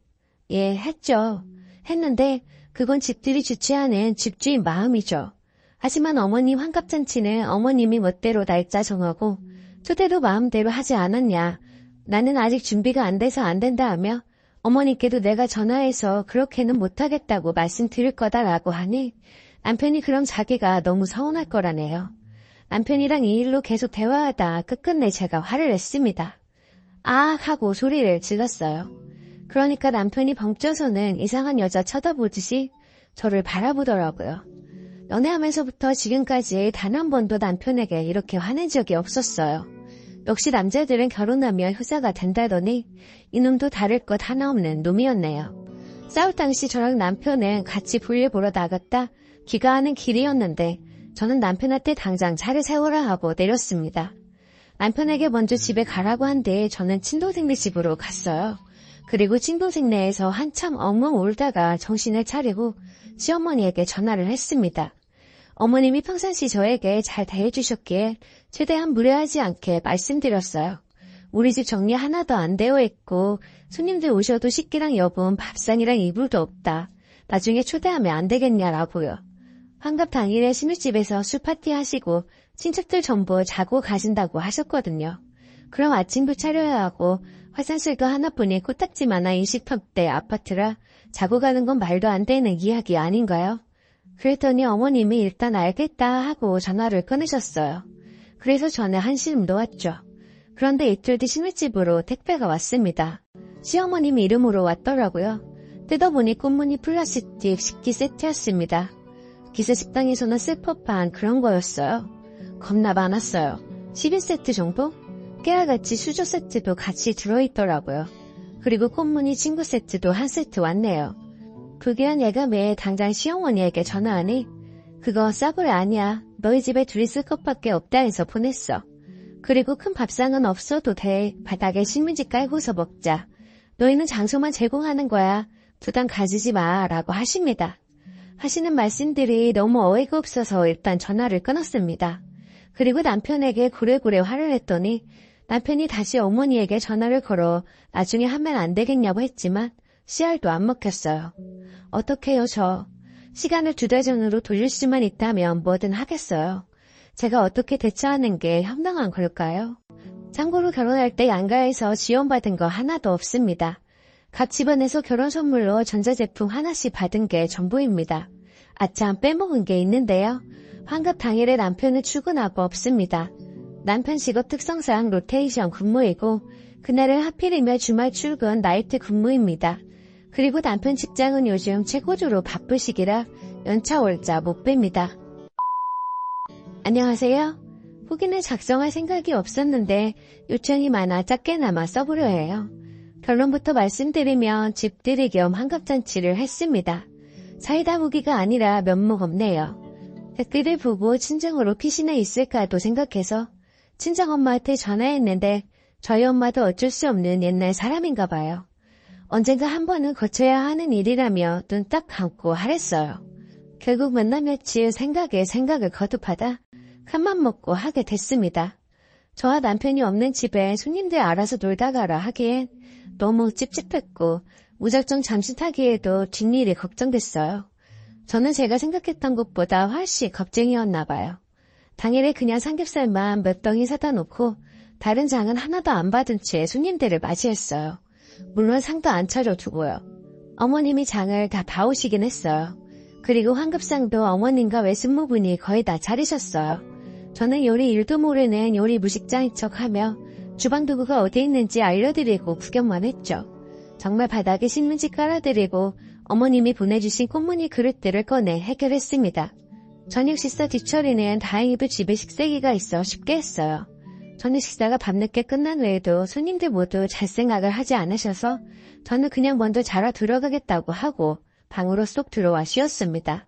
예, 했죠. 했는데 그건 집들이 주최하는 집주인 마음이죠. 하지만 어머님 환갑잔치는 어머님이 멋대로 날짜 정하고 초대도 마음대로 하지 않았냐. 나는 아직 준비가 안 돼서 안 된다 하며 어머니께도 내가 전화해서 그렇게는 못하겠다고 말씀드릴 거다라고 하니 남편이 그럼 자기가 너무 서운할 거라네요. 남편이랑 이 일로 계속 대화하다 끝끝내 제가 화를 냈습니다. 아 하고 소리를 질렀어요. 그러니까 남편이 벙쪄서는 이상한 여자 쳐다보듯이 저를 바라보더라고요. 연애하면서부터 지금까지 단 한 번도 남편에게 이렇게 화낸 적이 없었어요. 역시 남자들은 결혼하면 효자가 된다더니 이놈도 다를 것 하나 없는 놈이었네요. 싸울 당시 저랑 남편은 같이 볼일 보러 나갔다 귀가하는 길이었는데 저는 남편한테 당장 차를 세우라 하고 내렸습니다. 남편에게 먼저 집에 가라고 한 뒤에 저는 친동생네 집으로 갔어요. 그리고 친동생네에서 한참 엉엉 울다가 정신을 차리고 시어머니에게 전화를 했습니다. 어머님이 평상시 저에게 잘 대해주셨기에 최대한 무례하지 않게 말씀드렸어요. 우리 집 정리 하나도 안 되어 있고 손님들 오셔도 식기랑 여분, 밥상이랑 이불도 없다. 나중에 초대하면 안 되겠냐라고요. 환갑 당일에 신우집에서 술파티 하시고 친척들 전부 자고 가신다고 하셨거든요. 그럼 아침도 차려야 하고 화장실도 하나뿐인 코딱지만한 20평대 아파트라 자고 가는 건 말도 안 되는 이야기 아닌가요? 그랬더니 어머님이 일단 알겠다 하고 전화를 끊으셨어요. 그래서 저는 한시름 놓았죠. 그런데 이틀 뒤 신우집으로 택배가 왔습니다. 시어머님 이름으로 왔더라고요. 뜯어보니 꽃무늬 플라스틱 식기 세트였습니다. 기세 식당에서는 쓸 법한 그런 거였어요. 겁나 많았어요. 11세트 정도? 깨알같이 수저 세트도 같이 들어있더라고요. 그리고 꽃무늬 친구 세트도 한 세트 왔네요. 불길한 예감에 당장 시어머니에게 전화하니 그거 싸구려 아니야. 너희 집에 둘이 쓸 것밖에 없다 해서 보냈어. 그리고 큰 밥상은 없어도 돼. 바닥에 신문지 깔고서 먹자. 너희는 장소만 제공하는 거야. 부담 가지지 마 라고 하십니다. 하시는 말씀들이 너무 어이가 없어서 일단 전화를 끊었습니다. 그리고 남편에게 고래고래 화를 냈더니 남편이 다시 어머니에게 전화를 걸어 나중에 하면 안 되겠냐고 했지만 씨알도 안 먹혔어요. 어떡해요 저. 시간을 2달 전으로 돌릴 수만 있다면 뭐든 하겠어요. 제가 어떻게 대처하는 게 현명한 걸까요? 참고로 결혼할 때 양가에서 지원받은 거 하나도 없습니다. 각 집안에서 결혼 선물로 전자제품 하나씩 받은 게 전부입니다. 아참 빼먹은 게 있는데요. 환갑 당일에 남편은 출근하고 없습니다. 남편 직업 특성상 로테이션 근무이고 그날은 하필이면 주말 출근 나이트 근무입니다. 그리고 남편 직장은 요즘 최고조로 바쁘시기라 연차 월자 못 뺍니다. 안녕하세요. 후기는 작성할 생각이 없었는데 요청이 많아 작게나마 써보려 해요. 결론부터 말씀드리면 집들이 겸 환갑잔치를 했습니다. 사이다 후기가 아니라 면목 없네요. 댓글을 보고 친정으로 피신해 있을까도 생각해서 친정엄마한테 전화했는데 저희 엄마도 어쩔 수 없는 옛날 사람인가 봐요. 언젠가 한 번은 거쳐야 하는 일이라며 눈 딱 감고 하랬어요. 결국 몇 날 며칠 생각에 생각을 거듭하다 큰맘 먹고 하게 됐습니다. 저와 남편이 없는 집에 손님들 알아서 놀다 가라 하기엔 너무 찝찝했고 무작정 잠시 타기에도 뒷일이 걱정됐어요. 저는 제가 생각했던 것보다 훨씬 겁쟁이였나 봐요. 당일에 그냥 삼겹살만 몇 덩이 사다 놓고 다른 장은 하나도 안 받은 채 손님들을 맞이했어요. 물론 상도 안 차려두고요. 어머님이 장을 다 봐오시긴 했어요. 그리고 환급상도 어머님과 외숙모분이 거의 다 차리셨어요. 저는 요리 일도 모르는 요리 무식장인 척하며 주방 도구가 어디 있는지 알려드리고 구경만 했죠. 정말 바닥에 신문지 깔아드리고 어머님이 보내주신 꽃무늬 그릇들을 꺼내 해결했습니다. 저녁 식사 뒤처리는 다행히도 집에 식세기가 있어 쉽게 했어요. 저녁 식사가 밤늦게 끝난 후에도 손님들 모두 잘 생각을 하지 않으셔서 저는 그냥 먼저 자러 들어가겠다고 하고 방으로 쏙 들어와 쉬었습니다.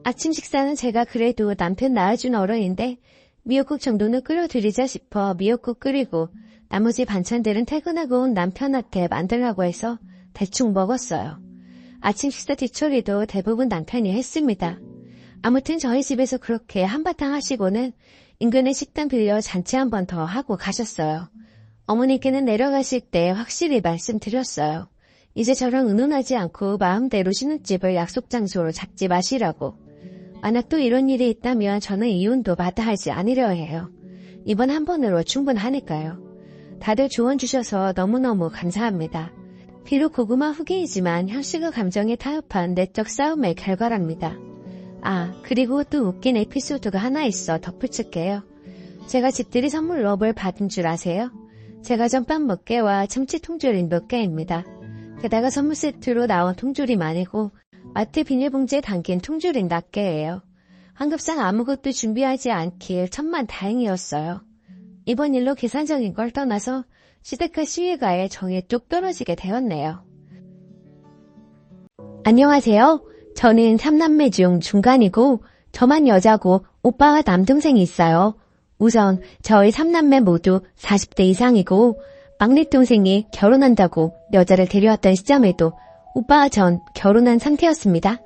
아침 식사는 제가 그래도 남편 낳아준 어른인데 미역국 정도는 끓여드리자 싶어 미역국 끓이고 나머지 반찬들은 퇴근하고 온 남편한테 만들라고 해서 대충 먹었어요. 아침 식사 뒤처리도 대부분 남편이 했습니다. 아무튼 저희 집에서 그렇게 한바탕 하시고는 인근에 식당 빌려 잔치 한 번 더 하고 가셨어요. 어머니께는 내려가실 때 확실히 말씀드렸어요. 이제 저랑 의논하지 않고 마음대로 쉬는 집을 약속 장소로 잡지 마시라고. 만약 또 이런 일이 있다면 저는 이혼도 마다하지 않으려 해요. 이번 한 번으로 충분하니까요. 다들 조언 주셔서 너무너무 감사합니다. 비록 고구마 후기이지만 현실과 감정에 타협한 내적 싸움의 결과랍니다. 아, 그리고 또 웃긴 에피소드가 하나 있어 덧붙일게요. 제가 집들이 선물로 뭘 받은 줄 아세요? 제가 전밥 몇 개와 참치 통조림 몇 개입니다. 게다가 선물 세트로 나온 통조림 아니고 마트 비닐봉지에 담긴 통조림 낱 개예요. 환급상 아무것도 준비하지 않길 천만 다행이었어요. 이번 일로 계산적인 걸 떠나서 시댁과 시위가에 정이 뚝 떨어지게 되었네요. 안녕하세요. 저는 3남매 중 중간이고 저만 여자고 오빠와 남동생이 있어요. 우선 저희 3남매 모두 40대 이상이고 막내 동생이 결혼한다고 여자를 데려왔던 시점에도 오빠와 전 결혼한 상태였습니다.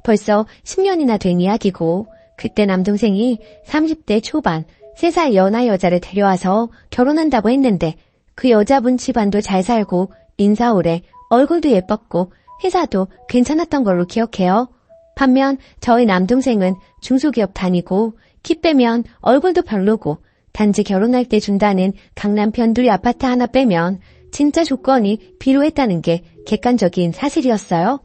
벌써 10년이나 된 이야기고 그때 남동생이 30대 초반 3살 연하 여자를 데려와서 결혼한다고 했는데 그 여자분 집안도 잘 살고 인사 오래 얼굴도 예뻤고 회사도 괜찮았던 걸로 기억해요. 반면 저희 남동생은 중소기업 다니고 키 빼면 얼굴도 별로고 단지 결혼할 때 준다는 강남 변두리 아파트 하나 빼면 진짜 조건이 비로했다는 게 객관적인 사실이었어요.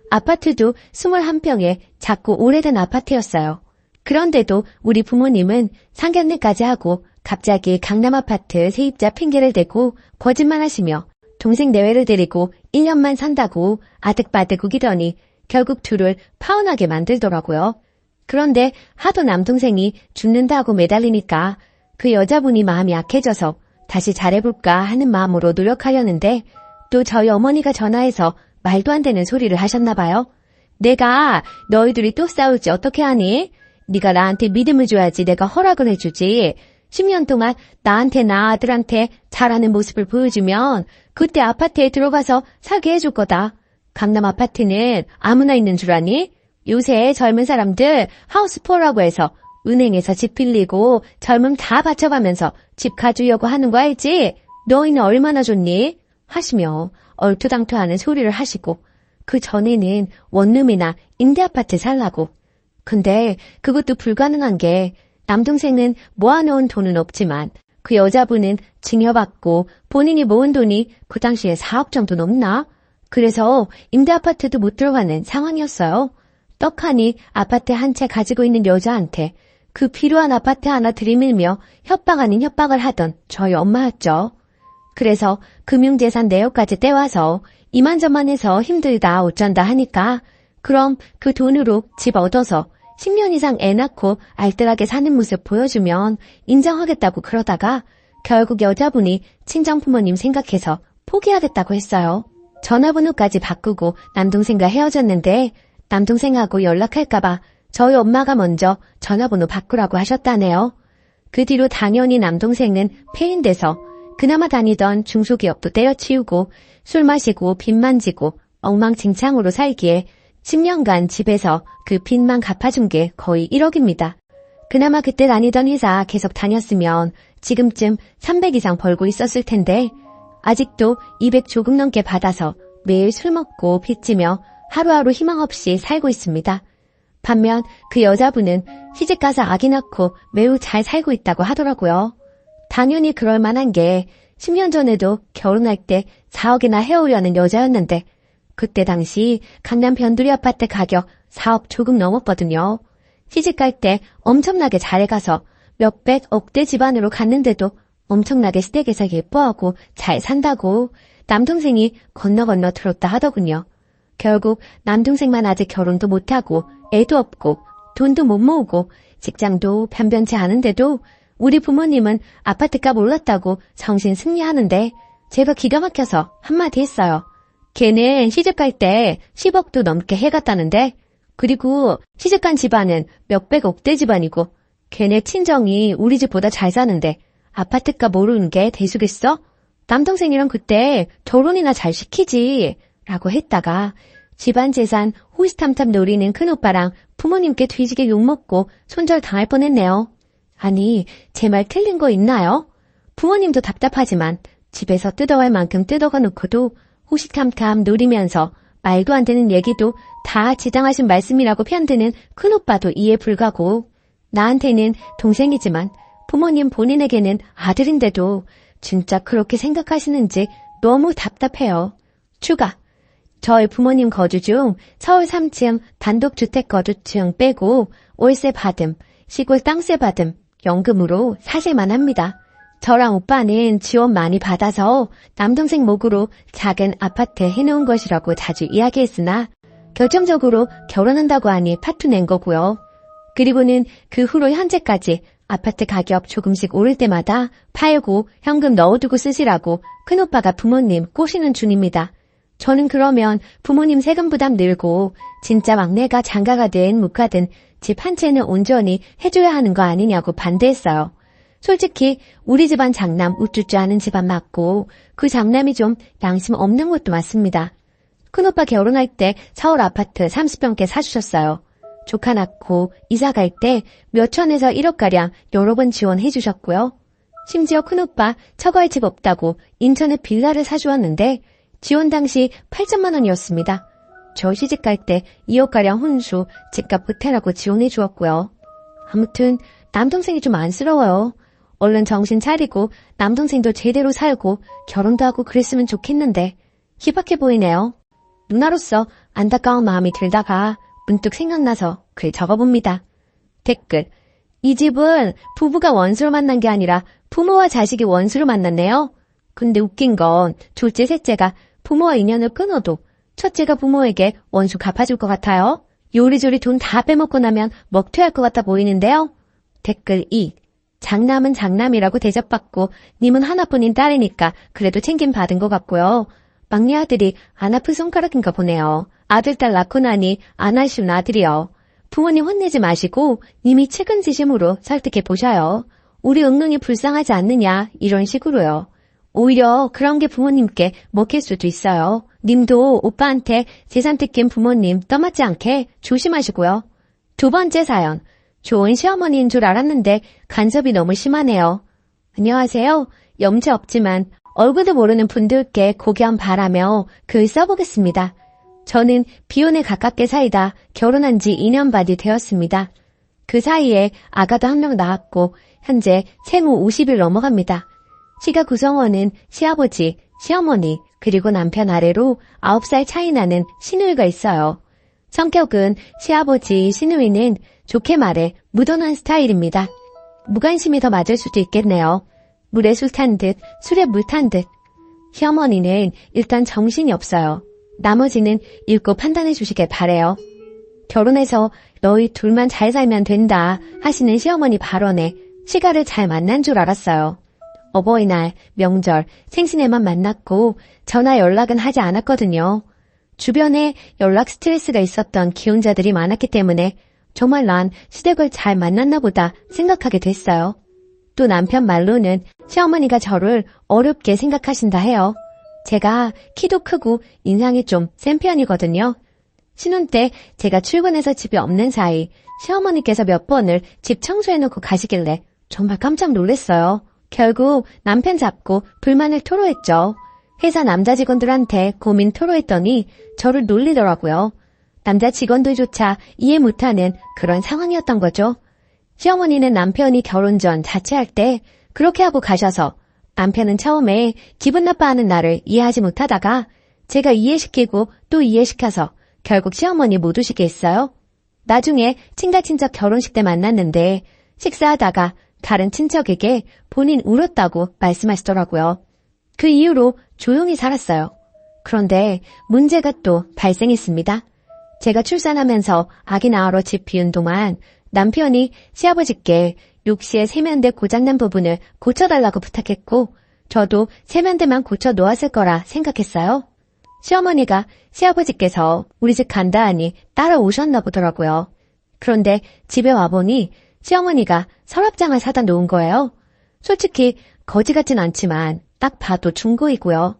아파트도 21평에 작고 오래된 아파트였어요. 그런데도 우리 부모님은 상견례까지 하고 갑자기 강남 아파트 세입자 핑계를 대고 거짓말하시며 동생 내외를 데리고 1년만 산다고 아득바득 우기더니 결국 둘을 파혼하게 만들더라고요. 그런데 하도 남동생이 죽는다고 매달리니까 그 여자분이 마음이 약해져서 다시 잘해볼까 하는 마음으로 노력하려는데 또 저희 어머니가 전화해서 말도 안 되는 소리를 하셨나봐요. 내가 너희들이 또 싸울지 어떻게 하니? 네가 나한테 믿음을 줘야지 내가 허락을 해주지. 10년 동안 나한테나 아들한테 잘하는 모습을 보여주면 그때 아파트에 들어가서 살게 해줄 거다. 강남 아파트는 아무나 있는 줄 아니? 요새 젊은 사람들 하우스포라고 해서 은행에서 집 빌리고 젊음 다 바쳐가면서 집 가주려고 하는 거 알지? 너희는 얼마나 좋니? 하시며 얼토당토하는 소리를 하시고 그 전에는 원룸이나 임대아파트 살라고. 근데 그것도 불가능한 게 남동생은 모아놓은 돈은 없지만 그 여자분은 증여받고 본인이 모은 돈이 그 당시에 4억 정도 넘나? 그래서 임대아파트도 못 들어가는 상황이었어요. 떡하니 아파트 한 채 가지고 있는 여자한테 그 필요한 아파트 하나 들이밀며 협박 아닌 협박을 하던 저희 엄마였죠. 그래서 금융재산 내역까지 떼와서 이만저만해서 힘들다 어쩐다 하니까 그럼 그 돈으로 집 얻어서 10년 이상 애 낳고 알뜰하게 사는 모습 보여주면 인정하겠다고 그러다가 결국 여자분이 친정부모님 생각해서 포기하겠다고 했어요. 전화번호까지 바꾸고 남동생과 헤어졌는데 남동생하고 연락할까봐 저희 엄마가 먼저 전화번호 바꾸라고 하셨다네요. 그 뒤로 당연히 남동생은 폐인돼서 그나마 다니던 중소기업도 때려치우고 술 마시고 빚 만지고 엉망진창으로 살기에 10년간 집에서 그 빚만 갚아준 게 거의 1억입니다. 그나마 그때 다니던 회사 계속 다녔으면 지금쯤 300 이상 벌고 있었을 텐데 아직도 200 조금 넘게 받아서 매일 술 먹고 빚지며 하루하루 희망 없이 살고 있습니다. 반면 그 여자분은 시집가서 아기 낳고 매우 잘 살고 있다고 하더라고요. 당연히 그럴 만한 게 10년 전에도 결혼할 때 4억이나 해오려는 여자였는데 그때 당시 강남 변두리 아파트 가격 4억 조금 넘었거든요. 시집갈 때 엄청나게 잘해가서 몇백 억대 집안으로 갔는데도 엄청나게 시댁에서 예뻐하고 잘 산다고 남동생이 건너 들었다 하더군요. 결국 남동생만 아직 결혼도 못하고 애도 없고 돈도 못 모으고 직장도 변변치 않은데도 우리 부모님은 아파트값 올랐다고 정신 승리하는데 제가 기가 막혀서 한마디 했어요. 걔는 시집갈 때 10억도 넘게 해갔다는데 그리고 시집간 집안은 몇백 억대 집안이고 걔네 친정이 우리 집보다 잘 사는데 아파트값 모르는 게 대수겠어? 남동생이랑 그때 결혼이나 잘 시키지 라고 했다가 집안 재산 호시탐탐 노리는 큰오빠랑 부모님께 뒤지게 욕먹고 손절 당할 뻔했네요. 아니, 제 말 틀린 거 있나요? 부모님도 답답하지만 집에서 뜯어갈 만큼 뜯어가 놓고도 호시탐탐 노리면서 말도 안 되는 얘기도 다 지당하신 말씀이라고 편드는 큰오빠도 이해 불가고 나한테는 동생이지만 부모님 본인에게는 아들인데도 진짜 그렇게 생각하시는지 너무 답답해요. 추가. 저희 부모님 거주 중 서울 3층 단독주택 거주층 빼고 월세 받음, 시골 땅세 받음, 연금으로 사실만 합니다. 저랑 오빠는 지원 많이 받아서 남동생 목으로 작은 아파트 해놓은 것이라고 자주 이야기했으나 결정적으로 결혼한다고 하니 파투 낸 거고요. 그리고는 그 후로 현재까지 아파트 가격 조금씩 오를 때마다 팔고 현금 넣어두고 쓰시라고 큰오빠가 부모님 꼬시는 중입니다. 저는 그러면 부모님 세금 부담 늘고 진짜 막내가 장가가든 못 가든 집 한 채는 온전히 해줘야 하는 거 아니냐고 반대했어요. 솔직히 우리 집안 장남 우쭈쭈 하는 집안 맞고 그 장남이 좀 양심 없는 것도 맞습니다. 큰오빠 결혼할 때 서울 아파트 30평대 사주셨어요. 조카 낳고 이사 갈 때 몇천에서 1억가량 여러 번 지원해 주셨고요. 심지어 큰오빠 처가에 집 없다고 인천에 빌라를 사주었는데 지원 당시 8천만 원이었습니다. 저 시집갈 때 2억가량 혼수, 집값 보태라고 지원해 주었고요. 아무튼 남동생이 좀 안쓰러워요. 얼른 정신 차리고 남동생도 제대로 살고 결혼도 하고 그랬으면 좋겠는데 희박해 보이네요. 누나로서 안타까운 마음이 들다가 문득 생각나서 글 적어봅니다. 댓글. 이 집은 부부가 원수로 만난 게 아니라 부모와 자식이 원수로 만났네요. 근데 웃긴 건 둘째, 셋째가 부모와 인연을 끊어도 첫째가 부모에게 원수 갚아줄 것 같아요. 요리조리 돈 다 빼먹고 나면 먹튀할 것 같아 보이는데요. 댓글 2. 장남은 장남이라고 대접받고 님은 하나뿐인 딸이니까 그래도 챙김 받은 것 같고요. 막내 아들이 안 아픈 손가락인가 보네요. 아들, 딸 낳고 나니 안 아쉬운 아들이요. 부모님 혼내지 마시고 님이 측은지심으로 설득해 보셔요. 우리 응능이 불쌍하지 않느냐 이런 식으로요. 오히려 그런 게 부모님께 먹힐 수도 있어요. 님도 오빠한테 재산 뜯긴 부모님 떠맡지 않게 조심하시고요. 두 번째 사연. 좋은 시어머니인 줄 알았는데 간섭이 너무 심하네요. 안녕하세요. 염치 없지만 얼굴도 모르는 분들께 고견 바라며 글 써보겠습니다. 저는 비혼에 가깝게 살다 결혼한 지 2년 반이 되었습니다. 그 사이에 아가도 한 명 낳았고 현재 생후 50일 넘어갑니다. 시가 구성원은 시아버지, 시어머니, 그리고 남편 아래로 9살 차이 나는 시누이가 있어요. 성격은 시아버지, 시누이는 좋게 말해 무던한 스타일입니다. 무관심이 더 맞을 수도 있겠네요. 물에 술 탄 듯, 술에 물 탄 듯. 시어머니는 일단 정신이 없어요. 나머지는 읽고 판단해 주시길 바래요. 결혼해서 너희 둘만 잘 살면 된다 하시는 시어머니 발언에 시가를 잘 만난 줄 알았어요. 어버이날, 명절, 생신에만 만났고 전화 연락은 하지 않았거든요. 주변에 연락 스트레스가 있었던 기혼자들이 많았기 때문에 정말 난 시댁을 잘 만났나 보다 생각하게 됐어요. 또 남편 말로는 시어머니가 저를 어렵게 생각하신다 해요. 제가 키도 크고 인상이 좀 센 편이거든요. 신혼 때 제가 출근해서 집에 없는 사이 시어머니께서 몇 번을 집 청소해놓고 가시길래 정말 깜짝 놀랐어요. 결국 남편 잡고 불만을 토로했죠. 회사 남자 직원들한테 고민 토로했더니 저를 놀리더라고요. 남자 직원들조차 이해 못하는 그런 상황이었던 거죠. 시어머니는 남편이 결혼 전 자취할 때 그렇게 하고 가셔서 남편은 처음에 기분 나빠하는 나를 이해하지 못하다가 제가 이해시키고 또 이해시켜서 결국 시어머니 못 오시게 했어요. 나중에 친가친척 결혼식 때 만났는데 식사하다가 다른 친척에게 본인 울었다고 말씀하시더라고요. 그 이후로 조용히 살았어요. 그런데 문제가 또 발생했습니다. 제가 출산하면서 아기 낳으러 집 비운 동안 남편이 시아버지께 욕실에 세면대 고장난 부분을 고쳐달라고 부탁했고 저도 세면대만 고쳐 놓았을 거라 생각했어요. 시어머니가 시아버지께서 우리 집 간다 하니 따라오셨나 보더라고요. 그런데 집에 와보니 시어머니가 서랍장을 사다 놓은 거예요. 솔직히 거지 같진 않지만 딱 봐도 중고이고요.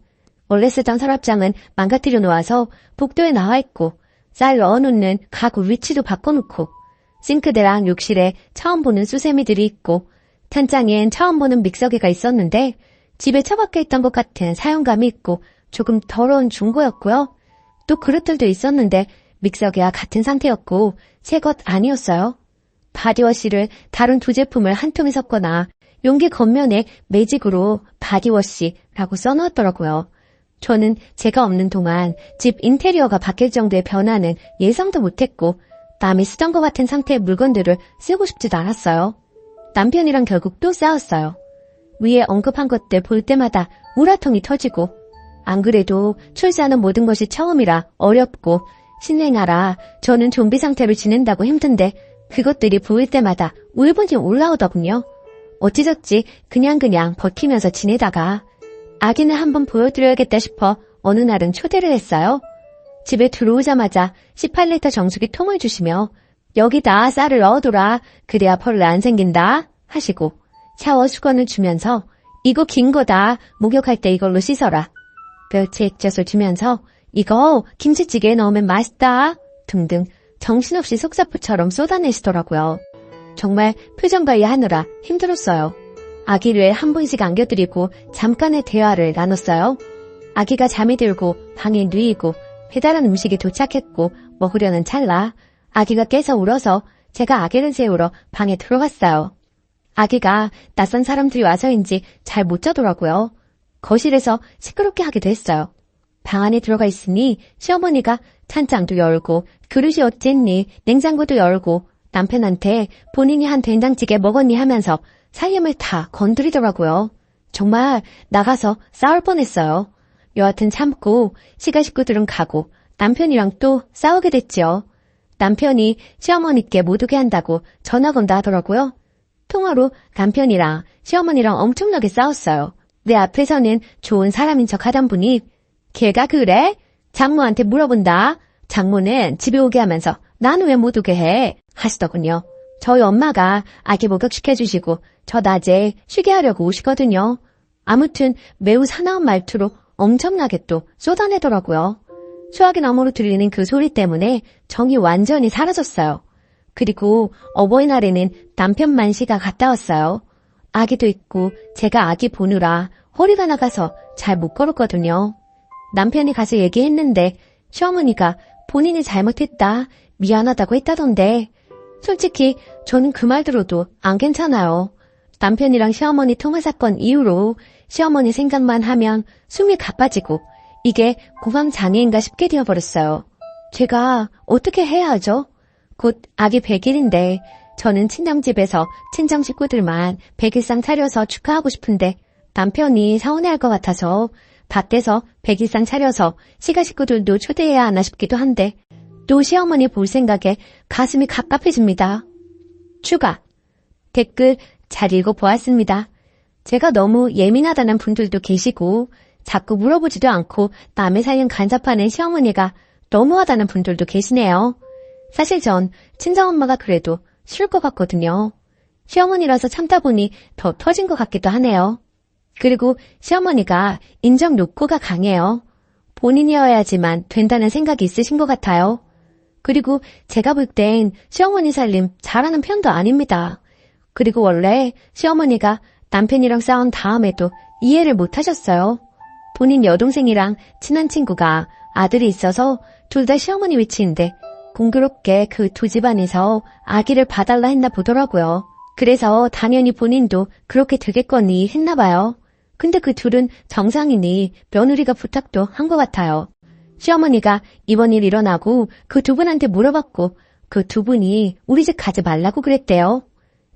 원래 쓰던 서랍장은 망가뜨려 놓아서 복도에 나와 있고 쌀 넣어놓는 가구 위치도 바꿔놓고 싱크대랑 욕실에 처음 보는 수세미들이 있고 탄장엔 처음 보는 믹서기가 있었는데 집에 처박혀 있던 것 같은 사용감이 있고 조금 더러운 중고였고요. 또 그릇들도 있었는데 믹서기와 같은 상태였고 새 것 아니었어요. 바디워시를 다른 두 제품을 한 통에 섞거나 용기 겉면에 매직으로 바디워시라고 써놓았더라고요. 저는 제가 없는 동안 집 인테리어가 바뀔 정도의 변화는 예상도 못했고 남이 쓰던 것 같은 상태의 물건들을 쓰고 싶지도 않았어요. 남편이랑 결국 또 싸웠어요. 위에 언급한 것들 볼 때마다 우라통이 터지고 안 그래도 출산은 모든 것이 처음이라 어렵고 신생아라 저는 좀비 상태로 지낸다고 힘든데 그것들이 보일 때마다 울분이 올라오더군요. 어찌저찌 그냥 버티면서 지내다가 아기는 한번 보여드려야겠다 싶어 어느 날은 초대를 했어요. 집에 들어오자마자 18리터 정수기 통을 주시며 여기다 쌀을 넣어둬라 그래야 벌레 안 생긴다 하시고 샤워 수건을 주면서 이거 긴 거다 목욕할 때 이걸로 씻어라 멸치 액젓을 주면서 이거 김치찌개에 넣으면 맛있다 등등 정신없이 속사포처럼 쏟아내시더라고요. 정말 표정 관리하느라 힘들었어요. 아기를 한 번씩 안겨드리고 잠깐의 대화를 나눴어요. 아기가 잠이 들고 방에 누이고 배달한 음식이 도착했고 먹으려는 찰나 아기가 깨서 울어서 제가 아기를 재우러 방에 들어갔어요. 아기가 낯선 사람들이 와서인지 잘 못 자더라고요. 거실에서 시끄럽게 하기도 했어요. 방 안에 들어가 있으니 시어머니가 찬장도 열고 그릇이 어쨌니 냉장고도 열고 남편한테 본인이 한 된장찌개 먹었니 하면서 살림을 다 건드리더라고요. 정말 나가서 싸울 뻔했어요. 여하튼 참고 시가 식구들은 가고 남편이랑 또 싸우게 됐지요. 남편이 시어머니께 못 오게 한다고 전화 건다 하더라고요. 통화로 남편이랑 시어머니랑 엄청나게 싸웠어요. 내 앞에서는 좋은 사람인 척 하던 분이 걔가 그래? 장모한테 물어본다. 장모는 집에 오게 하면서 나는 왜 못 오게 해? 하시더군요. 저희 엄마가 아기 목욕시켜주시고 저 낮에 쉬게 하려고 오시거든요. 아무튼 매우 사나운 말투로 엄청나게 또 쏟아내더라고요. 수화기 너머로 들리는 그 소리 때문에 정이 완전히 사라졌어요. 그리고 어버이날에는 남편만 시가 갔다 왔어요. 아기도 있고 제가 아기 보느라 허리가 나가서 잘 못 걸었거든요. 남편이 가서 얘기했는데 시어머니가 본인이 잘못했다, 미안하다고 했다던데 솔직히 저는 그 말 들어도 안 괜찮아요. 남편이랑 시어머니 통화 사건 이후로 시어머니 생각만 하면 숨이 가빠지고 이게 공황장애인가 싶게 되어버렸어요. 제가 어떻게 해야 하죠? 곧 아기 100일인데 저는 친정집에서 친정 식구들만 100일상 차려서 축하하고 싶은데 남편이 서운해할 것 같아서 밖에서 100일상 차려서 시가 식구들도 초대해야 하나 싶기도 한데 또 시어머니 볼 생각에 가슴이 갑갑해집니다. 추가 댓글 잘 읽어보았습니다. 제가 너무 예민하다는 분들도 계시고 자꾸 물어보지도 않고 남의 사연 간섭하는 시어머니가 너무하다는 분들도 계시네요. 사실 전 친정엄마가 그래도 싫을 것 같거든요. 시어머니라서 참다 보니 더 터진 것 같기도 하네요. 그리고 시어머니가 인정 욕구가 강해요. 본인이어야지만 된다는 생각이 있으신 것 같아요. 그리고 제가 볼 땐 시어머니 살림 잘하는 편도 아닙니다. 그리고 원래 시어머니가 남편이랑 싸운 다음에도 이해를 못 하셨어요. 본인 여동생이랑 친한 친구가 아들이 있어서 둘 다 시어머니 위치인데 공교롭게 그 두 집안에서 아기를 봐달라 했나 보더라고요. 그래서 당연히 본인도 그렇게 되겠거니 했나 봐요. 근데 그 둘은 정상이니 며느리가 부탁도 한 것 같아요. 시어머니가 이번 일 일어나고 그 두 분한테 물어봤고 그 두 분이 우리 집 가지 말라고 그랬대요.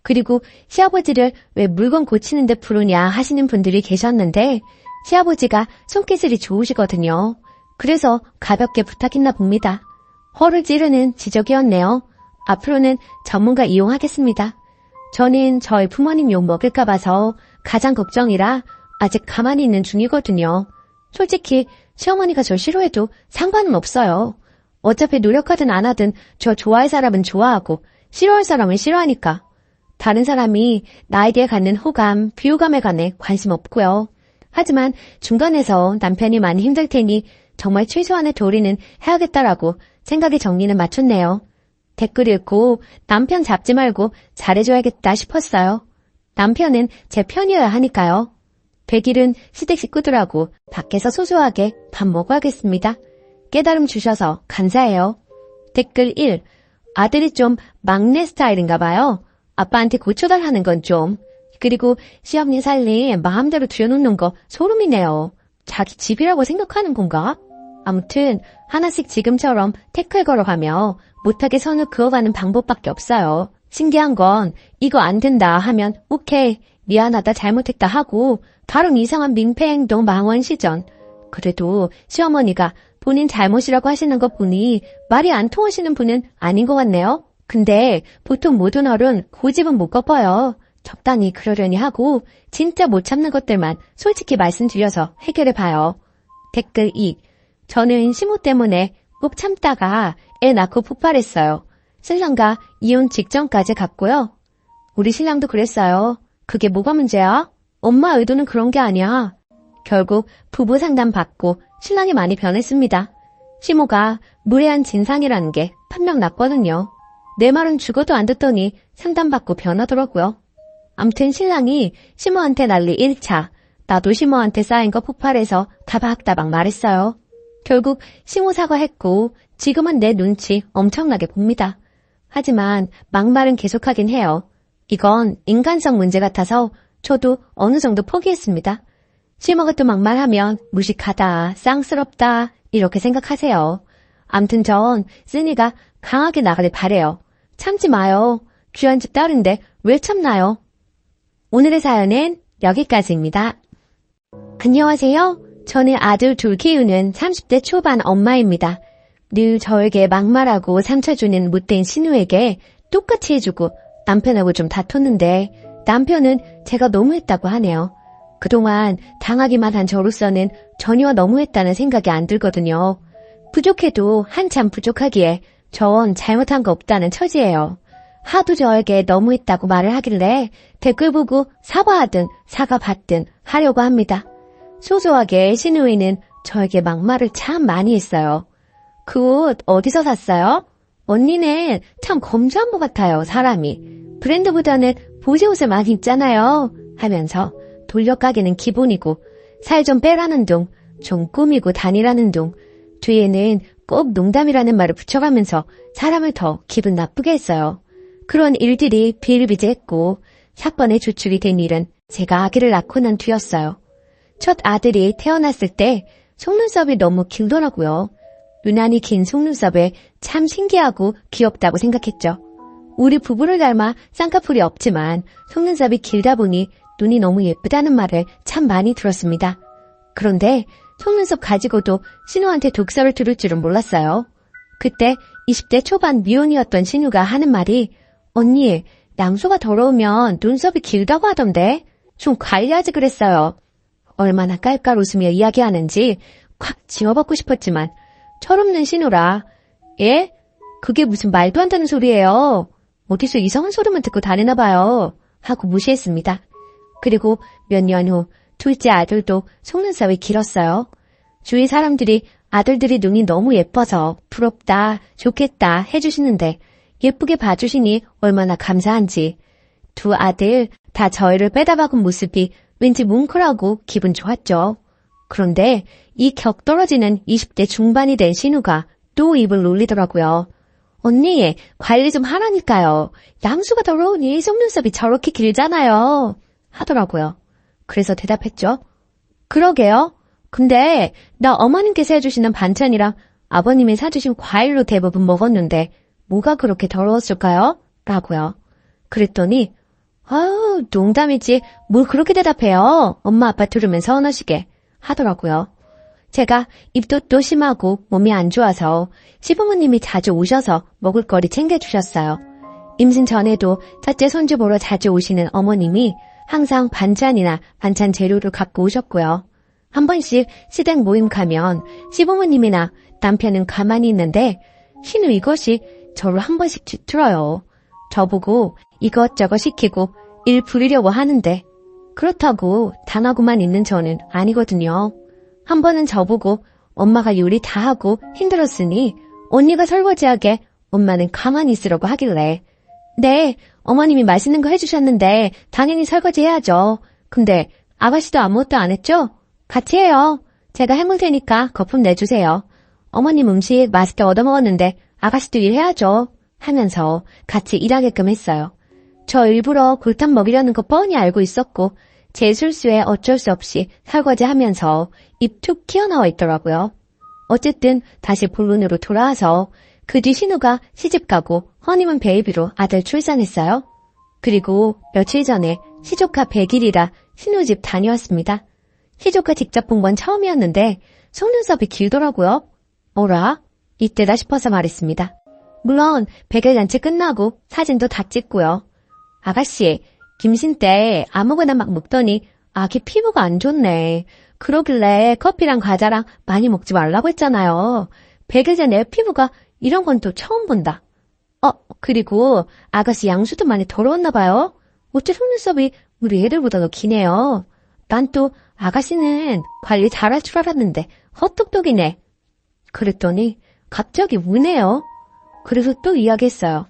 그리고 시아버지를 왜 물건 고치는데 부르냐 하시는 분들이 계셨는데 시아버지가 손기술이 좋으시거든요. 그래서 가볍게 부탁했나 봅니다. 허를 찌르는 지적이었네요. 앞으로는 전문가 이용하겠습니다. 저는 저희 부모님 욕 먹을까 봐서 가장 걱정이라 아직 가만히 있는 중이거든요. 솔직히 시어머니가 저 싫어해도 상관은 없어요. 어차피 노력하든 안 하든 저 좋아할 사람은 좋아하고 싫어할 사람은 싫어하니까. 다른 사람이 나에 대해 갖는 호감, 비호감에 관해 관심 없고요. 하지만 중간에서 남편이 많이 힘들 테니 정말 최소한의 도리는 해야겠다라고 생각의 정리는 맞췄네요. 댓글 읽고 남편 잡지 말고 잘해줘야겠다 싶었어요. 남편은 제 편이어야 하니까요. 100일은 시댁 식구들하고 밖에서 소소하게 밥 먹어야겠습니다. 깨달음 주셔서 감사해요. 댓글 1. 아들이 좀 막내 스타일인가 봐요. 아빠한테 고쳐달라는 건 좀. 그리고 시어머니 살림 마음대로 들여놓는 거 소름이네요. 자기 집이라고 생각하는 건가? 아무튼 하나씩 지금처럼 태클 걸어가며 못하게 선을 그어가는 방법밖에 없어요. 신기한 건 이거 안 된다 하면 오케이, 미안하다, 잘못했다 하고 다른 이상한 민폐 행동 망원 시전. 그래도 시어머니가 본인 잘못이라고 하시는 거 보니 말이 안 통하시는 분은 아닌 것 같네요. 근데 보통 모든 어른 고집은 못 꺾어요. 적당히 그러려니 하고 진짜 못 참는 것들만 솔직히 말씀드려서 해결해봐요. 댓글 2. 저는 시모 때문에 꼭 참다가 애 낳고 폭발했어요. 신랑과 이혼 직전까지 갔고요. 우리 신랑도 그랬어요. 그게 뭐가 문제야? 엄마 의도는 그런 게 아니야. 결국 부부 상담 받고 신랑이 많이 변했습니다. 시모가 무례한 진상이라는 게 판명 났거든요. 내 말은 죽어도 안 듣더니 상담받고 변하더라고요. 암튼 신랑이 시모한테 난리 1차, 나도 시모한테 쌓인 거 폭발해서 다박다박 말했어요. 결국 시모 사과했고 지금은 내 눈치 엄청나게 봅니다. 하지만 막말은 계속하긴 해요. 이건 인간성 문제 같아서 저도 어느 정도 포기했습니다. 시모가 또 막말하면 무식하다, 쌍스럽다 이렇게 생각하세요. 암튼 전 쓰니가 강하게 나가길 바래요. 참지 마요. 귀한 집 딸인데 왜 참나요? 오늘의 사연은 여기까지입니다. 안녕하세요. 저는 아들 둘 키우는 30대 초반 엄마입니다. 늘 저에게 막말하고 상처 주는 못된 신우에게 똑같이 해주고 남편하고 좀 다퉜는데 남편은 제가 너무했다고 하네요. 그동안 당하기만 한 저로서는 전혀 너무했다는 생각이 안 들거든요. 부족해도 한참 부족하기에 전 잘못한 거 없다는 처지예요. 하도 저에게 너무했다고 말을 하길래 댓글 보고 사과하든 사과받든 하려고 합니다. 소소하게 신우이는 저에게 막말을 참 많이 했어요. 그 옷 어디서 샀어요? 언니는 참 검소한 것 같아요, 사람이. 브랜드보다는 보세 옷을 많이 입잖아요. 하면서 돌려가기는 기본이고 살 좀 빼라는 둥, 좀 꾸미고 다니라는 둥, 뒤에는 꼭 농담이라는 말을 붙여가면서 사람을 더 기분 나쁘게 했어요. 그런 일들이 비일비재했고 사건의 주축이 된 일은 제가 아기를 낳고 난 뒤였어요. 첫 아들이 태어났을 때 속눈썹이 너무 길더라고요. 유난히 긴 속눈썹에 참 신기하고 귀엽다고 생각했죠. 우리 부부를 닮아 쌍꺼풀이 없지만 속눈썹이 길다 보니 눈이 너무 예쁘다는 말을 참 많이 들었습니다. 그런데 속눈썹 가지고도 신우한테 독설을 들을 줄은 몰랐어요. 그때 20대 초반 미혼이었던 신우가 하는 말이 언니, 양수가 더러우면 눈썹이 길다고 하던데 좀 관리하지 그랬어요. 얼마나 깔깔 웃으며 이야기하는지 콱 지워받고 싶었지만 철없는 신우라 예? 그게 무슨 말도 안 되는 소리예요. 어디서 이상한 소리만 듣고 다니나 봐요. 하고 무시했습니다. 그리고 몇 년 후 둘째 아들도 속눈썹이 길었어요. 주위 사람들이 아들들이 눈이 너무 예뻐서 부럽다, 좋겠다 해주시는데 예쁘게 봐주시니 얼마나 감사한지. 두 아들 다 저희를 빼다박은 모습이 왠지 뭉클하고 기분 좋았죠. 그런데 이 격떨어지는 20대 중반이 된 신우가 또 입을 놀리더라고요. 언니, 관리 좀 하라니까요. 양수가 더러우니 속눈썹이 저렇게 길잖아요. 하더라고요. 그래서 대답했죠. 그러게요. 근데 나 어머님께서 해주시는 반찬이랑 아버님이 사주신 과일로 대부분 먹었는데 뭐가 그렇게 더러웠을까요? 라고요. 그랬더니 아유, 농담이지. 뭘 그렇게 대답해요. 엄마 아빠 들으면 서운하시게 하더라고요. 제가 입도 또 심하고 몸이 안 좋아서 시부모님이 자주 오셔서 먹을거리 챙겨주셨어요. 임신 전에도 첫째 손주 보러 자주 오시는 어머님이 항상 반찬이나 반찬 재료를 갖고 오셨고요. 한 번씩 시댁 모임 가면 시부모님이나 남편은 가만히 있는데 신우 이것이 저를 한 번씩 뒤틀어요. 저보고 이것저것 시키고 일 부리려고 하는데 그렇다고 단하고만 있는 저는 아니거든요. 한 번은 저보고 엄마가 요리 다 하고 힘들었으니 언니가 설거지하게 엄마는 가만히 있으라고 하길래 네, 어머님이 맛있는 거 해주셨는데 당연히 설거지 해야죠. 근데 아가씨도 아무것도 안 했죠? 같이 해요. 제가 해물 테니까 거품 내주세요. 어머님 음식 맛있게 얻어먹었는데 아가씨도 일해야죠. 하면서 같이 일하게끔 했어요. 저 일부러 골탕 먹이려는 거 뻔히 알고 있었고 제 실수에 어쩔 수 없이 설거지하면서 입 툭 튀어나와 있더라고요. 어쨌든 다시 본론으로 돌아와서 그 뒤 신우가 시집가고 허니문 베이비로 아들 출산했어요. 그리고 며칠 전에 시조카 100일이라 신우 집 다녀왔습니다. 시조카 직접 본 건 처음이었는데 속눈썹이 길더라고요. 어라? 이때다 싶어서 말했습니다. 물론 100일 잔치 끝나고 사진도 다 찍고요. 아가씨, 김신 때 아무거나 막 먹더니 아기 피부가 안 좋네. 그러길래 커피랑 과자랑 많이 먹지 말라고 했잖아요. 100일 전에 피부가 이런 건 또 처음 본다. 그리고 아가씨 양수도 많이 더러웠나 봐요. 어째 속눈썹이 우리 애들보다 더 기네요. 난 또 아가씨는 관리 잘할 줄 알았는데 헛똑똑이네. 그랬더니 갑자기 우네요. 그래서 또 이야기했어요.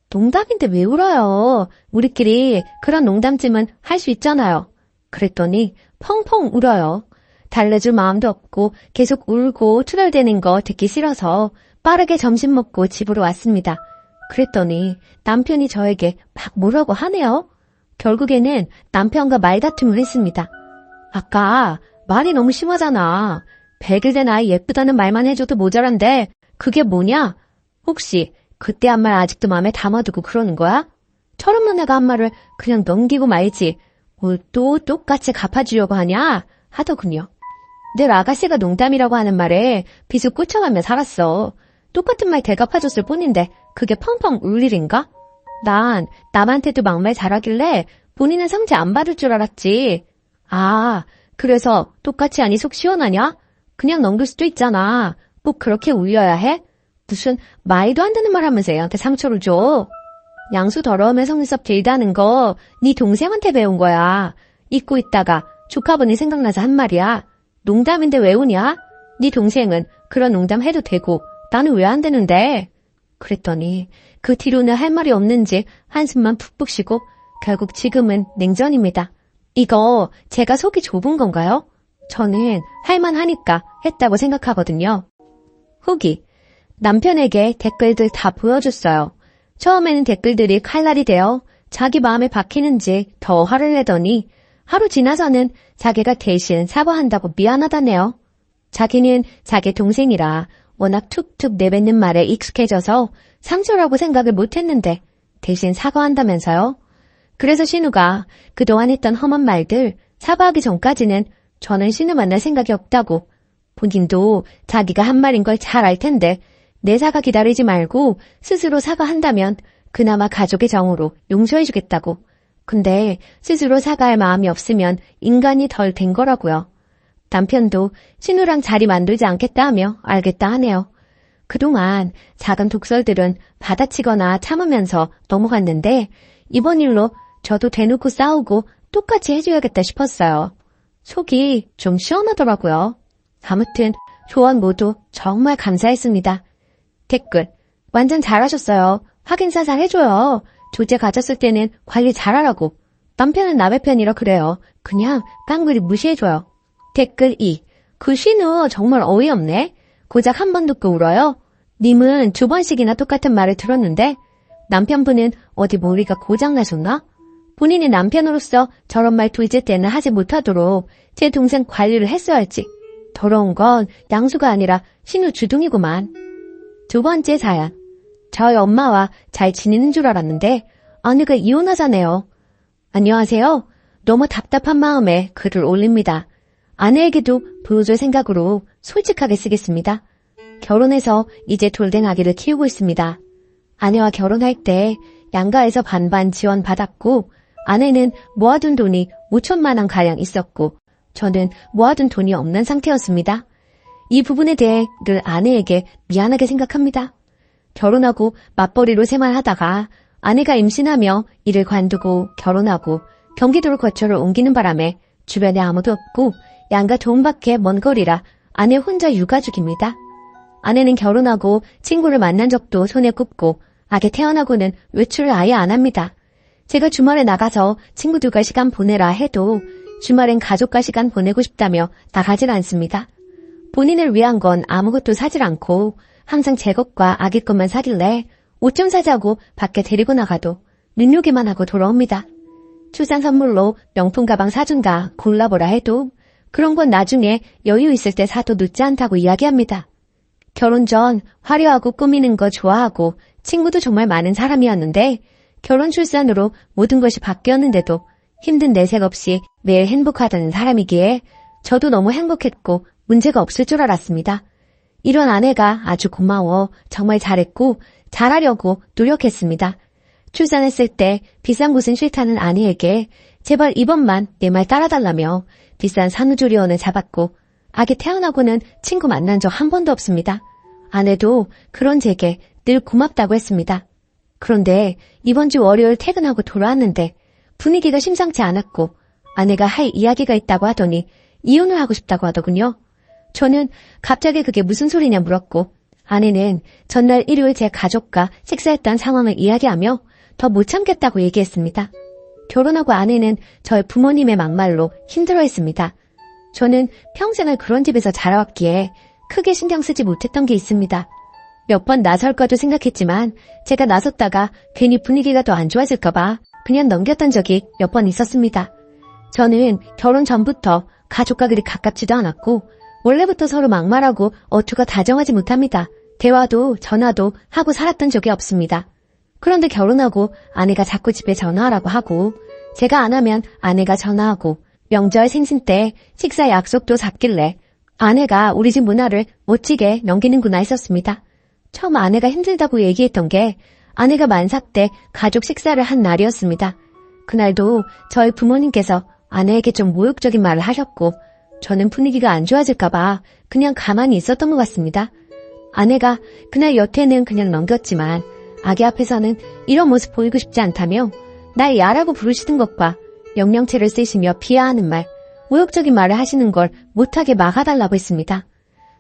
농담인데 왜 울어요? 우리끼리 그런 농담쯤은 할 수 있잖아요. 그랬더니 펑펑 울어요. 달래줄 마음도 없고 계속 울고 투덜대는 거 듣기 싫어서 빠르게 점심 먹고 집으로 왔습니다. 그랬더니 남편이 저에게 막 뭐라고 하네요. 결국에는 남편과 말다툼을 했습니다. 아까 말이 너무 심하잖아. 100일 된 아이 예쁘다는 말만 해줘도 모자란데 그게 뭐냐? 혹시 그때 한 말 아직도 마음에 담아두고 그러는 거야? 철없는 애가 한 말을 그냥 넘기고 말지 뭘 또 똑같이 갚아주려고 하냐? 하더군요. 늘 아가씨가 농담이라고 하는 말에 비수 꽂혀가며 살았어. 똑같은 말 대갚아줬을 뿐인데 그게 펑펑 울 일인가? 난 남한테도 막말 잘하길래 본인은 상처 안 받을 줄 알았지. 아, 그래서 똑같이 하니 속 시원하냐? 그냥 넘길 수도 있잖아. 꼭 그렇게 울려야 해? 무슨 말도 안 되는 말 하면서 애한테 상처를 줘. 양수 더러우면 속눈썹 길다는 거 네 동생한테 배운 거야. 잊고 있다가 조카분이 생각나서 한 말이야. 농담인데 왜 우냐? 네 동생은 그런 농담 해도 되고 나는 왜 안 되는데? 그랬더니 그 뒤로는 할 말이 없는지 한숨만 푹푹 쉬고 결국 지금은 냉전입니다. 이거 제가 속이 좁은 건가요? 저는 할만하니까 했다고 생각하거든요. 후기. 남편에게 댓글들 다 보여줬어요. 처음에는 댓글들이 칼날이 되어 자기 마음에 박히는지 더 화를 내더니 하루 지나서는 자기가 대신 사과한다고 미안하다네요. 자기는 자기 동생이라 워낙 툭툭 내뱉는 말에 익숙해져서 상처라고 생각을 못했는데 대신 사과한다면서요. 그래서 신우가 그동안 했던 험한 말들 사과하기 전까지는 저는 신우 만날 생각이 없다고, 본인도 자기가 한 말인 걸 잘 알 텐데 내 사과 기다리지 말고 스스로 사과한다면 그나마 가족의 정으로 용서해주겠다고. 근데 스스로 사과할 마음이 없으면 인간이 덜 된 거라고요. 남편도 신우랑 자리 만들지 않겠다 하며 알겠다 하네요. 그동안 작은 독설들은 받아치거나 참으면서 넘어갔는데 이번 일로 저도 대놓고 싸우고 똑같이 해줘야겠다 싶었어요. 속이 좀 시원하더라고요. 아무튼 조언 모두 정말 감사했습니다. 댓글. 완전 잘하셨어요. 확인사살 해줘요. 조제 가졌을 때는 관리 잘하라고. 남편은 남의 편이라 그래요. 그냥 깡그리 무시해줘요. 댓글 2. 그 신우 정말 어이없네. 고작 한 번 듣고 울어요. 님은 2번씩이나 똑같은 말을 들었는데 남편분은 어디 머리가 고장나셨나? 본인이 남편으로서 저런 말 둘째 때는 하지 못하도록 제 동생 관리를 했어야지. 더러운 건 양수가 아니라 신우 주둥이구만. 2번째 사연. 저희 엄마와 잘 지내는 줄 알았는데 아내가 이혼하자네요. 안녕하세요. 너무 답답한 마음에 글을 올립니다. 아내에게도 보여줄 생각으로 솔직하게 쓰겠습니다. 결혼해서 이제 돌된 아기를 키우고 있습니다. 아내와 결혼할 때 양가에서 반반 지원받았고 아내는 모아둔 돈이 5천만 원 가량 있었고 저는 모아둔 돈이 없는 상태였습니다. 이 부분에 대해 늘 아내에게 미안하게 생각합니다. 결혼하고 맞벌이로 생활하다가 아내가 임신하며 일을 관두고 결혼하고 경기도로 거처를 옮기는 바람에 주변에 아무도 없고 양가 도움밖에 먼 거리라 아내 혼자 육아중입니다. 아내는 결혼하고 친구를 만난 적도 손에 꼽고 아기 태어나고는 외출을 아예 안 합니다. 제가 주말에 나가서 친구들과 시간 보내라 해도 주말엔 가족과 시간 보내고 싶다며 나가질 않습니다. 본인을 위한 건 아무것도 사질 않고 항상 제 것과 아기 것만 사길래 옷 좀 사자고 밖에 데리고 나가도 눈요기만 하고 돌아옵니다. 출산 선물로 명품 가방 사준다 골라보라 해도 그런 건 나중에 여유 있을 때 사도 늦지 않다고 이야기합니다. 결혼 전 화려하고 꾸미는 거 좋아하고 친구도 정말 많은 사람이었는데 결혼 출산으로 모든 것이 바뀌었는데도 힘든 내색 없이 매일 행복하다는 사람이기에 저도 너무 행복했고 문제가 없을 줄 알았습니다. 이런 아내가 아주 고마워 정말 잘했고 잘하려고 노력했습니다. 출산했을 때 비싼 곳은 싫다는 아내에게 제발 이번만 내 말 따라달라며 비싼 산후조리원을 잡았고 아기 태어나고는 친구 만난 적 한 번도 없습니다. 아내도 그런 제게 늘 고맙다고 했습니다. 그런데 이번 주 월요일 퇴근하고 돌아왔는데 분위기가 심상치 않았고 아내가 할 이야기가 있다고 하더니 이혼을 하고 싶다고 하더군요. 저는 갑자기 그게 무슨 소리냐 물었고 아내는 전날 일요일 제 가족과 식사했던 상황을 이야기하며 더 못 참겠다고 얘기했습니다. 결혼하고 아내는 저희 부모님의 막말로 힘들어했습니다. 저는 평생을 그런 집에서 자라왔기에 크게 신경 쓰지 못했던 게 있습니다. 몇 번 나설까도 생각했지만 제가 나섰다가 괜히 분위기가 더 안 좋아질까봐 그냥 넘겼던 적이 몇 번 있었습니다. 저는 결혼 전부터 가족과 그리 가깝지도 않았고 원래부터 서로 막말하고 어투가 다정하지 못합니다. 대화도 전화도 하고 살았던 적이 없습니다. 그런데 결혼하고 아내가 자꾸 집에 전화하라고 하고 제가 안 하면 아내가 전화하고 명절 생신 때 식사 약속도 잡길래 아내가 우리 집 문화를 멋지게 넘기는구나 했었습니다. 처음 아내가 힘들다고 얘기했던 게 아내가 만삭 때 가족 식사를 한 날이었습니다. 그날도 저희 부모님께서 아내에게 좀 모욕적인 말을 하셨고 저는 분위기가 안 좋아질까봐 그냥 가만히 있었던 것 같습니다. 아내가 그날 여태는 그냥 넘겼지만 아기 앞에서는 이런 모습 보이고 싶지 않다며 날 야라고 부르시는 것과 명령체를 쓰시며 비하하는 말, 모욕적인 말을 하시는 걸 못하게 막아달라고 했습니다.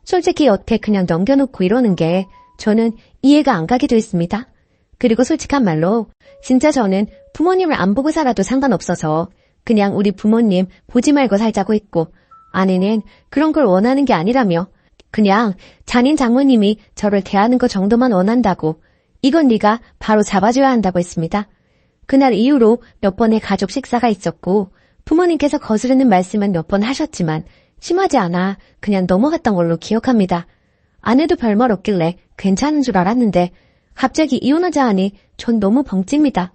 솔직히 여태 그냥 넘겨놓고 이러는 게 저는 이해가 안 가기도 했습니다. 그리고 솔직한 말로 진짜 저는 부모님을 안 보고 살아도 상관없어서 그냥 우리 부모님 보지 말고 살자고 했고 아내는 그런 걸 원하는 게 아니라며 그냥 잔인 장모님이 저를 대하는 것 정도만 원한다고 이건 네가 바로 잡아줘야 한다고 했습니다. 그날 이후로 몇 번의 가족 식사가 있었고 부모님께서 거스르는 말씀은 몇 번 하셨지만 심하지 않아 그냥 넘어갔던 걸로 기억합니다. 아내도 별말 없길래 괜찮은 줄 알았는데 갑자기 이혼하자 하니 전 너무 벙찝니다.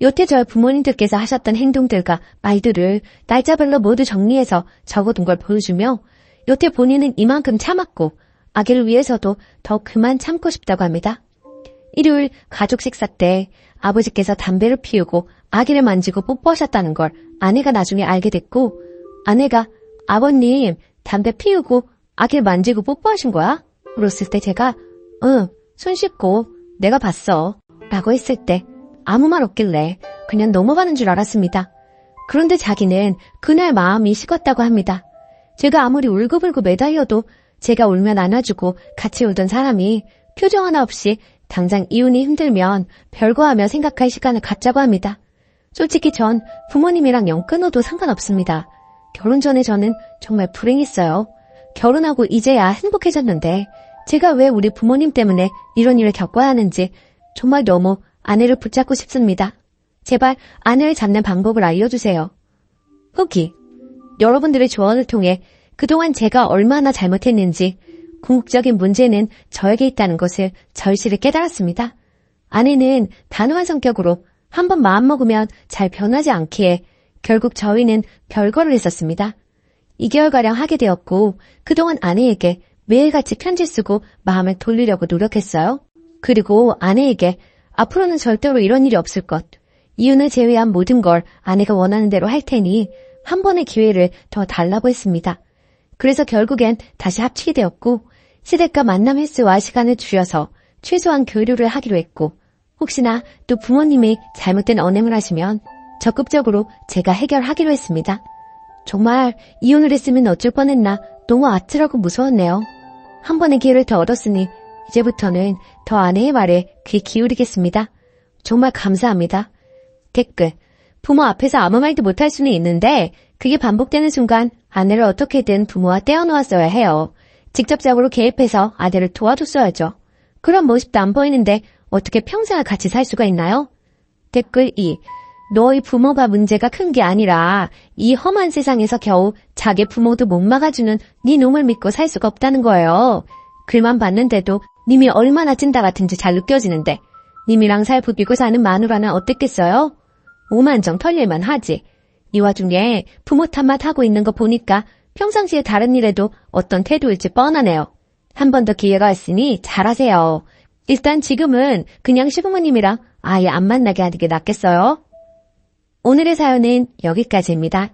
여태 저희 부모님들께서 하셨던 행동들과 말들을 날짜별로 모두 정리해서 적어둔 걸 보여주며 여태 본인은 이만큼 참았고 아기를 위해서도 더 그만 참고 싶다고 합니다. 일요일 가족 식사 때 아버지께서 담배를 피우고 아기를 만지고 뽀뽀하셨다는 걸 아내가 나중에 알게 됐고 아내가 아버님 담배 피우고 아기를 만지고 뽀뽀하신 거야? 물었을 때 제가 응, 손 씻고 내가 봤어 라고 했을 때 아무 말 없길래 그냥 넘어가는 줄 알았습니다. 그런데 자기는 그날 마음이 식었다고 합니다. 제가 아무리 울고불고 매달려도 제가 울면 안아주고 같이 울던 사람이 표정 하나 없이 당장 이혼이 힘들면 별거하며 생각할 시간을 갖자고 합니다. 솔직히 전 부모님이랑 영 끊어도 상관없습니다. 결혼 전에 저는 정말 불행했어요. 결혼하고 이제야 행복해졌는데 제가 왜 우리 부모님 때문에 이런 일을 겪어야 하는지 정말 너무 아내를 붙잡고 싶습니다. 제발 아내를 잡는 방법을 알려주세요. 후기. 여러분들의 조언을 통해 그동안 제가 얼마나 잘못했는지 궁극적인 문제는 저에게 있다는 것을 절실히 깨달았습니다. 아내는 단호한 성격으로 한번 마음먹으면 잘 변하지 않기에 결국 저희는 별거를 했었습니다. 2개월가량 하게 되었고 그동안 아내에게 매일같이 편지 쓰고 마음을 돌리려고 노력했어요. 그리고 아내에게 앞으로는 절대로 이런 일이 없을 것, 이혼을 제외한 모든 걸 아내가 원하는 대로 할 테니 한 번의 기회를 더 달라고 했습니다. 그래서 결국엔 다시 합치게 되었고 시댁과 만남 횟수와 시간을 줄여서 최소한 교류를 하기로 했고 혹시나 또 부모님이 잘못된 언행을 하시면 적극적으로 제가 해결하기로 했습니다. 정말 이혼을 했으면 어쩔 뻔했나 너무 아찔하고 무서웠네요. 한 번의 기회를 더 얻었으니 이제부터는 더 아내의 말에 귀 기울이겠습니다. 정말 감사합니다. 댓글. 부모 앞에서 아무 말도 못할 수는 있는데 그게 반복되는 순간 아내를 어떻게든 부모와 떼어놓았어야 해요. 직접적으로 개입해서 아내를 도와줬어야죠. 그런 모습도 안 보이는데 어떻게 평생을 같이 살 수가 있나요? 댓글 2. 너희 부모가 문제가 큰 게 아니라 이 험한 세상에서 겨우 자기 부모도 못 막아주는 네 놈을 믿고 살 수가 없다는 거예요. 글만 봤는데도 님이 얼마나 찐따 같은지 잘 느껴지는데 님이랑 살 부비고 사는 마누라는 어땠겠어요? 오만정 털릴만 하지. 이 와중에 부모 탓만 하고 있는 거 보니까 평상시에 다른 일에도 어떤 태도일지 뻔하네요. 한 번 더 기회가 있으니 잘하세요. 일단 지금은 그냥 시부모님이랑 아예 안 만나게 하는 게 낫겠어요? 오늘의 사연은 여기까지입니다.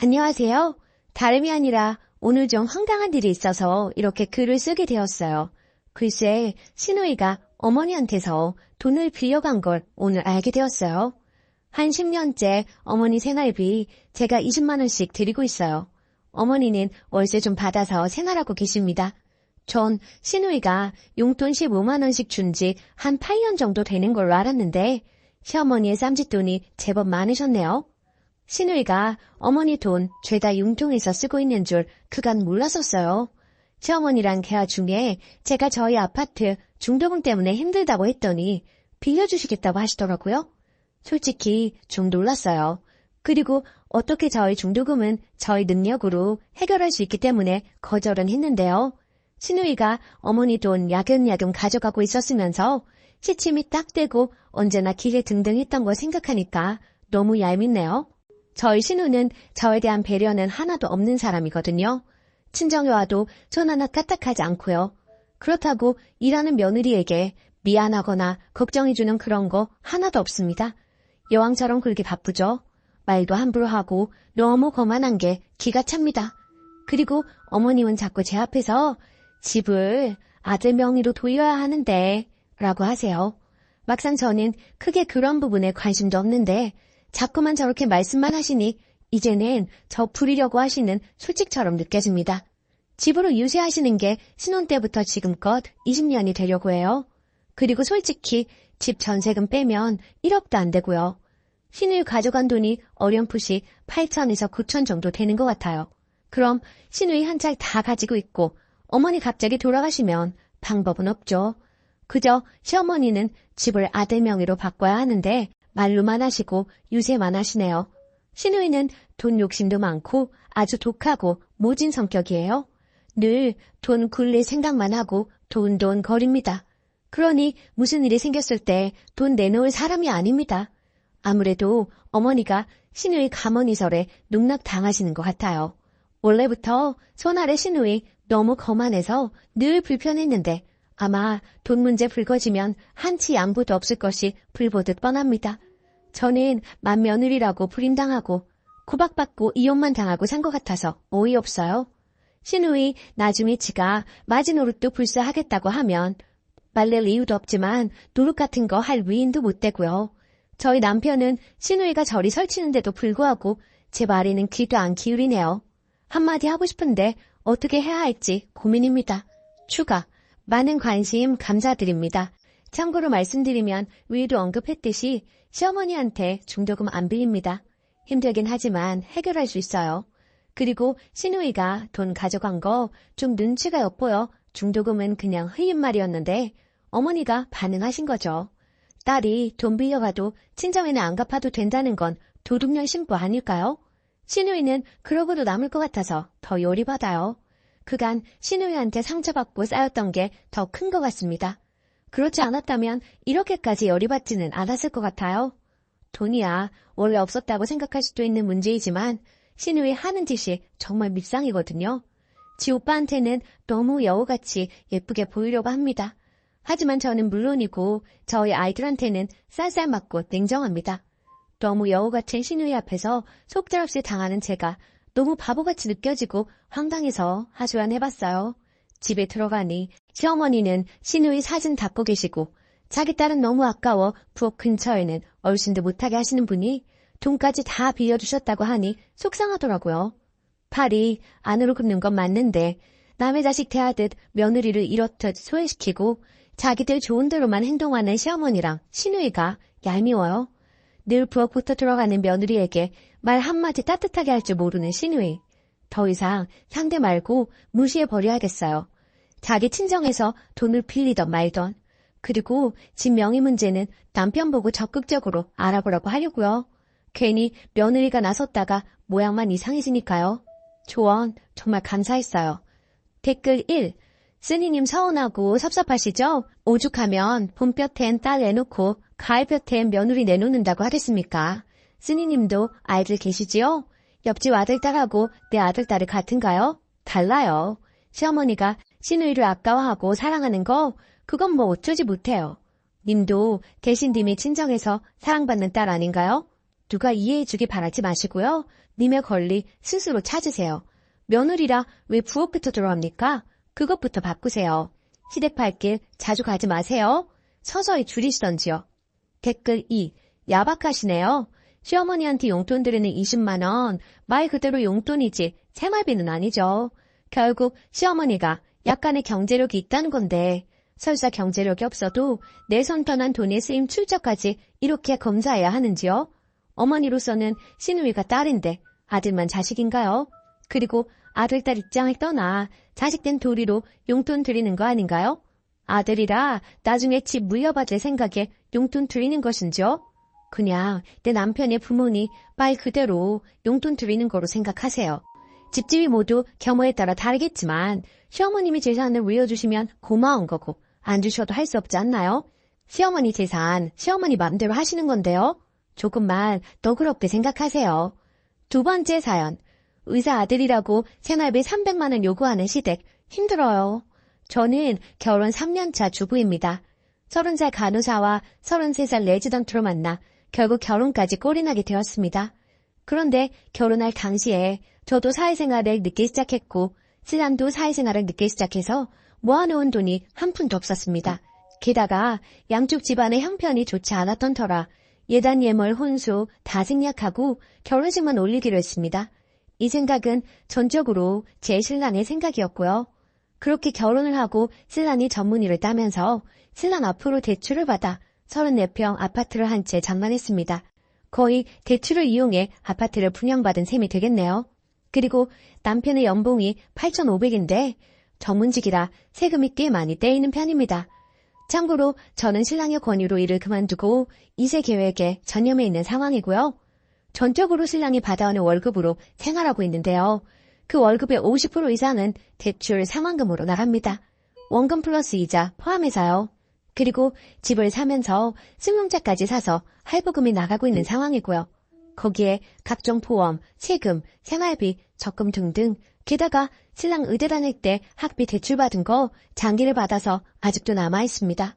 안녕하세요. 다름이 아니라 오늘 좀 황당한 일이 있어서 이렇게 글을 쓰게 되었어요. 글쎄 시누이가 어머니한테서 돈을 빌려간 걸 오늘 알게 되었어요. 한 10년째 어머니 생활비 제가 20만 원씩 드리고 있어요. 어머니는 월세 좀 받아서 생활하고 계십니다. 전 시누이가 용돈 15만 원씩 준 지 한 8년 정도 되는 걸로 알았는데 시어머니의 쌈짓돈이 제법 많으셨네요. 시누이가 어머니 돈 죄다 융통해서 쓰고 있는 줄 그간 몰랐었어요. 시어머니랑 대화 중에 제가 저희 아파트 중도금 때문에 힘들다고 했더니 빌려주시겠다고 하시더라고요. 솔직히 좀 놀랐어요. 그리고 어떻게 저희 중도금은 저희 능력으로 해결할 수 있기 때문에 거절은 했는데요. 시누이가 어머니 돈 야금야금 가져가고 있었으면서 시침이 딱 되고 언제나 기계 등등 했던 거 생각하니까 너무 얄밉네요. 저희 시누는 저에 대한 배려는 하나도 없는 사람이거든요. 친정에 와도 전 하나 까딱하지 않고요. 그렇다고 일하는 며느리에게 미안하거나 걱정해주는 그런 거 하나도 없습니다. 여왕처럼 그렇게 바쁘죠. 말도 함부로 하고 너무 거만한 게 기가 찹니다. 그리고 어머님은 자꾸 제 앞에서 집을 아들 명의로 돌려야 하는데 라고 하세요. 막상 저는 크게 그런 부분에 관심도 없는데 자꾸만 저렇게 말씀만 하시니 이제는 저 부리려고 하시는 술집처럼 느껴집니다. 집으로 유세하시는 게 신혼 때부터 지금껏 20년이 되려고 해요. 그리고 솔직히 집 전세금 빼면 1억도 안 되고요. 신우이 가져간 돈이 어렴풋이 8천에서 9천 정도 되는 것 같아요. 그럼 신우이 한 차 다 가지고 있고 어머니 갑자기 돌아가시면 방법은 없죠. 그저 시어머니는 집을 아들 명의로 바꿔야 하는데 말로만 하시고 유세만 하시네요. 신우이는 돈 욕심도 많고 아주 독하고 모진 성격이에요. 늘 돈 굴릴 생각만 하고 돈 거립니다. 그러니 무슨 일이 생겼을 때 돈 내놓을 사람이 아닙니다. 아무래도 어머니가 신우이 가머니설에 농락당하시는 것 같아요. 원래부터 손아래 신우이 너무 거만해서 늘 불편했는데 아마 돈 문제 불거지면 한치 양보도 없을 것이 불보듯 뻔합니다. 저는 맏며느리라고 불임당하고 구박받고 이혼만 당하고 산 것 같아서 어이없어요. 신우이 나중에 지가 마지노릇도 불사하겠다고 하면 말릴 이유도 없지만 노릇 같은 거 할 위인도 못 되고요. 저희 남편은 신우이가 저리 설치는데도 불구하고 제 말에는 귀도 안 기울이네요. 한마디 하고 싶은데 어떻게 해야 할지 고민입니다. 추가, 많은 관심 감사드립니다. 참고로 말씀드리면 위에도 언급했듯이 시어머니한테 중도금 안 빌립니다. 힘들긴 하지만 해결할 수 있어요. 그리고 신우이가 돈 가져간 거 좀 눈치가 엿보여 중도금은 그냥 흐린 말이었는데 어머니가 반응하신 거죠. 딸이 돈 빌려가도 친정에는 안 갚아도 된다는 건 도둑년 신부 아닐까요? 신우이는 그러고도 남을 것 같아서 더 열이받아요. 그간 신우이한테 상처받고 쌓였던 게 더 큰 것 같습니다. 그렇지 않았다면 이렇게까지 열이받지는 않았을 것 같아요. 돈이야 원래 없었다고 생각할 수도 있는 문제이지만 신우이 하는 짓이 정말 밉상이거든요. 지 오빠한테는 너무 여우같이 예쁘게 보이려고 합니다. 하지만 저는 물론이고 저희 아이들한테는 쌀쌀 맞고 냉정합니다. 너무 여우 같은 신우이 앞에서 속절없이 당하는 제가 너무 바보같이 느껴지고 황당해서 하소연해봤어요. 집에 들어가니 시어머니는 신우이 사진 닦고 계시고 자기 딸은 너무 아까워 부엌 근처에는 얼씬도 못하게 하시는 분이 돈까지 다 빌려주셨다고 하니 속상하더라고요. 팔이 안으로 굽는 건 맞는데 남의 자식 대하듯 며느리를 이렇듯 소외시키고 자기들 좋은 대로만 행동하는 시어머니랑 신우이가 얄미워요. 늘 부엌부터 들어가는 며느리에게 말 한마디 따뜻하게 할 줄 모르는 신우이. 더 이상 상대 말고 무시해버려야겠어요. 자기 친정에서 돈을 빌리던 말던. 그리고 집 명의 문제는 남편 보고 적극적으로 알아보라고 하려고요. 괜히 며느리가 나섰다가 모양만 이상해지니까요. 조언 정말 감사했어요. 댓글 1. 쓰니님 서운하고 섭섭하시죠? 오죽하면 봄볕엔 딸 내놓고 가을볕엔 며느리 내놓는다고 하겠습니까? 쓰니님도 아이들 계시지요? 옆집 아들딸하고 내 아들딸이 같은가요? 달라요. 시어머니가 신우이를 아까워하고 사랑하는 거 그건 뭐 어쩌지 못해요. 님도 계신 님이 친정에서 사랑받는 딸 아닌가요? 누가 이해해주기 바라지 마시고요. 님의 권리 스스로 찾으세요. 며느리라 왜 부엌부터 들어갑니까? 그것부터 바꾸세요. 시댁팔길 자주 가지 마세요. 서서히 줄이시던지요. 댓글 2. 야박하시네요. 시어머니한테 용돈 드리는 20만 원, 말 그대로 용돈이지 생활비는 아니죠. 결국 시어머니가 약간의 경제력이 있다는 건데 설사 경제력이 없어도 내 손 떠난 돈의 쓰임 출처까지 이렇게 검사해야 하는지요? 어머니로서는 신우이가 딸인데 아들만 자식인가요? 그리고 아들, 딸 입장을 떠나 자식된 도리로 용돈 드리는 거 아닌가요? 아들이라 나중에 집 물려받을 생각에 용돈 드리는 것인지요? 그냥 내 남편의 부모니 말 그대로 용돈 드리는 거로 생각하세요. 집집이 모두 경우에 따라 다르겠지만 시어머님이 재산을 물려주시면 고마운 거고 안 주셔도 할 수 없지 않나요? 시어머니 재산 시어머니 마음대로 하시는 건데요. 조금만 너그럽게 생각하세요. 두 번째 사연. 의사 아들이라고 생활비 300만 원 요구하는 시댁 힘들어요. 저는 결혼 3년차 주부입니다. 30살 간호사와 33살 레지던트로 만나 결국 결혼까지 꼴이나게 되었습니다. 그런데 결혼할 당시에 저도 사회생활을 늦게 시작했고 신랑도 사회생활을 늦게 시작해서 모아놓은 돈이 한 푼도 없었습니다. 게다가 양쪽 집안의 형편이 좋지 않았던 터라 예단 예물 혼수 다 생략하고 결혼식만 올리기로 했습니다. 이 생각은 전적으로 제 신랑의 생각이었고요. 그렇게 결혼을 하고 신랑이 전문의를 따면서 신랑 앞으로 대출을 받아 34평 아파트를 한 채 장만했습니다. 거의 대출을 이용해 아파트를 분양받은 셈이 되겠네요. 그리고 남편의 연봉이 8,500인데 전문직이라 세금이 꽤 많이 떼이는 편입니다. 참고로 저는 신랑의 권유로 일을 그만두고 2세 계획에 전념해 있는 상황이고요. 전적으로 신랑이 받아오는 월급으로 생활하고 있는데요. 그 월급의 50% 이상은 대출 상환금으로 나갑니다. 원금 플러스 이자 포함해서요. 그리고 집을 사면서 승용차까지 사서 할부금이 나가고 있는 상황이고요. 거기에 각종 보험, 세금, 생활비, 적금 등등 게다가 신랑 의대 다닐 때 학비 대출받은 거 장기를 받아서 아직도 남아있습니다.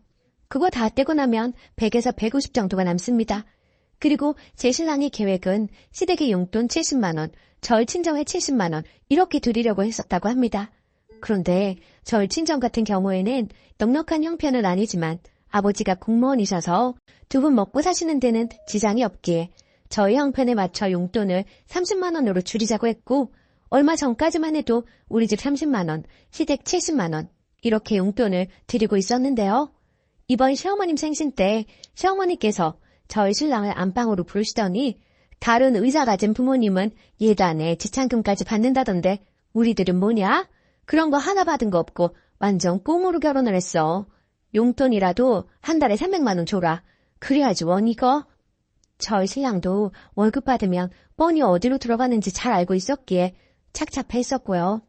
그거 다 떼고 나면 100에서 150 정도가 남습니다. 그리고 제 신랑의 계획은 시댁의 용돈 70만 원, 절 친정에 70만 원 이렇게 드리려고 했었다고 합니다. 그런데 절 친정 같은 경우에는 넉넉한 형편은 아니지만 아버지가 공무원이셔서 두 분 먹고 사시는 데는 지장이 없기에 저희 형편에 맞춰 용돈을 30만 원으로 줄이자고 했고 얼마 전까지만 해도 우리 집 30만 원, 시댁 70만 원 이렇게 용돈을 드리고 있었는데요. 이번 시어머님 생신 때 시어머니께서 저희 신랑을 안방으로 부르시더니 다른 의사 가진 부모님은 예단에 지참금까지 받는다던데 우리들은 뭐냐? 그런 거 하나 받은 거 없고 완전 꽁으로 결혼을 했어. 용돈이라도 한 달에 300만 원 줘라. 그래야지 원 이거. 저희 신랑도 월급 받으면 뻔히 어디로 들어가는지 잘 알고 있었기에 착잡했었고요.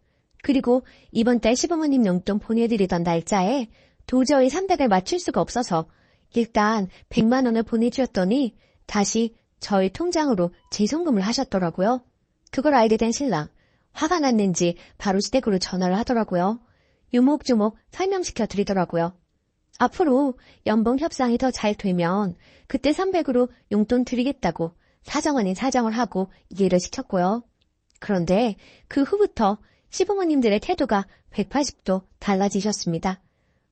그리고 이번 달 시부모님 용돈 보내드리던 날짜에 도저히 300을 맞출 수가 없어서 일단 100만 원을 보내주었더니 다시 저희 통장으로 재송금을 하셨더라고요. 그걸 알게 된 신랑. 화가 났는지 바로 시댁으로 전화를 하더라고요. 유목조목 설명시켜 드리더라고요. 앞으로 연봉 협상이 더 잘 되면 그때 300으로 용돈 드리겠다고 사정 아닌 사정을 하고 이해를 시켰고요. 그런데 그 후부터 시부모님들의 태도가 180도 달라지셨습니다.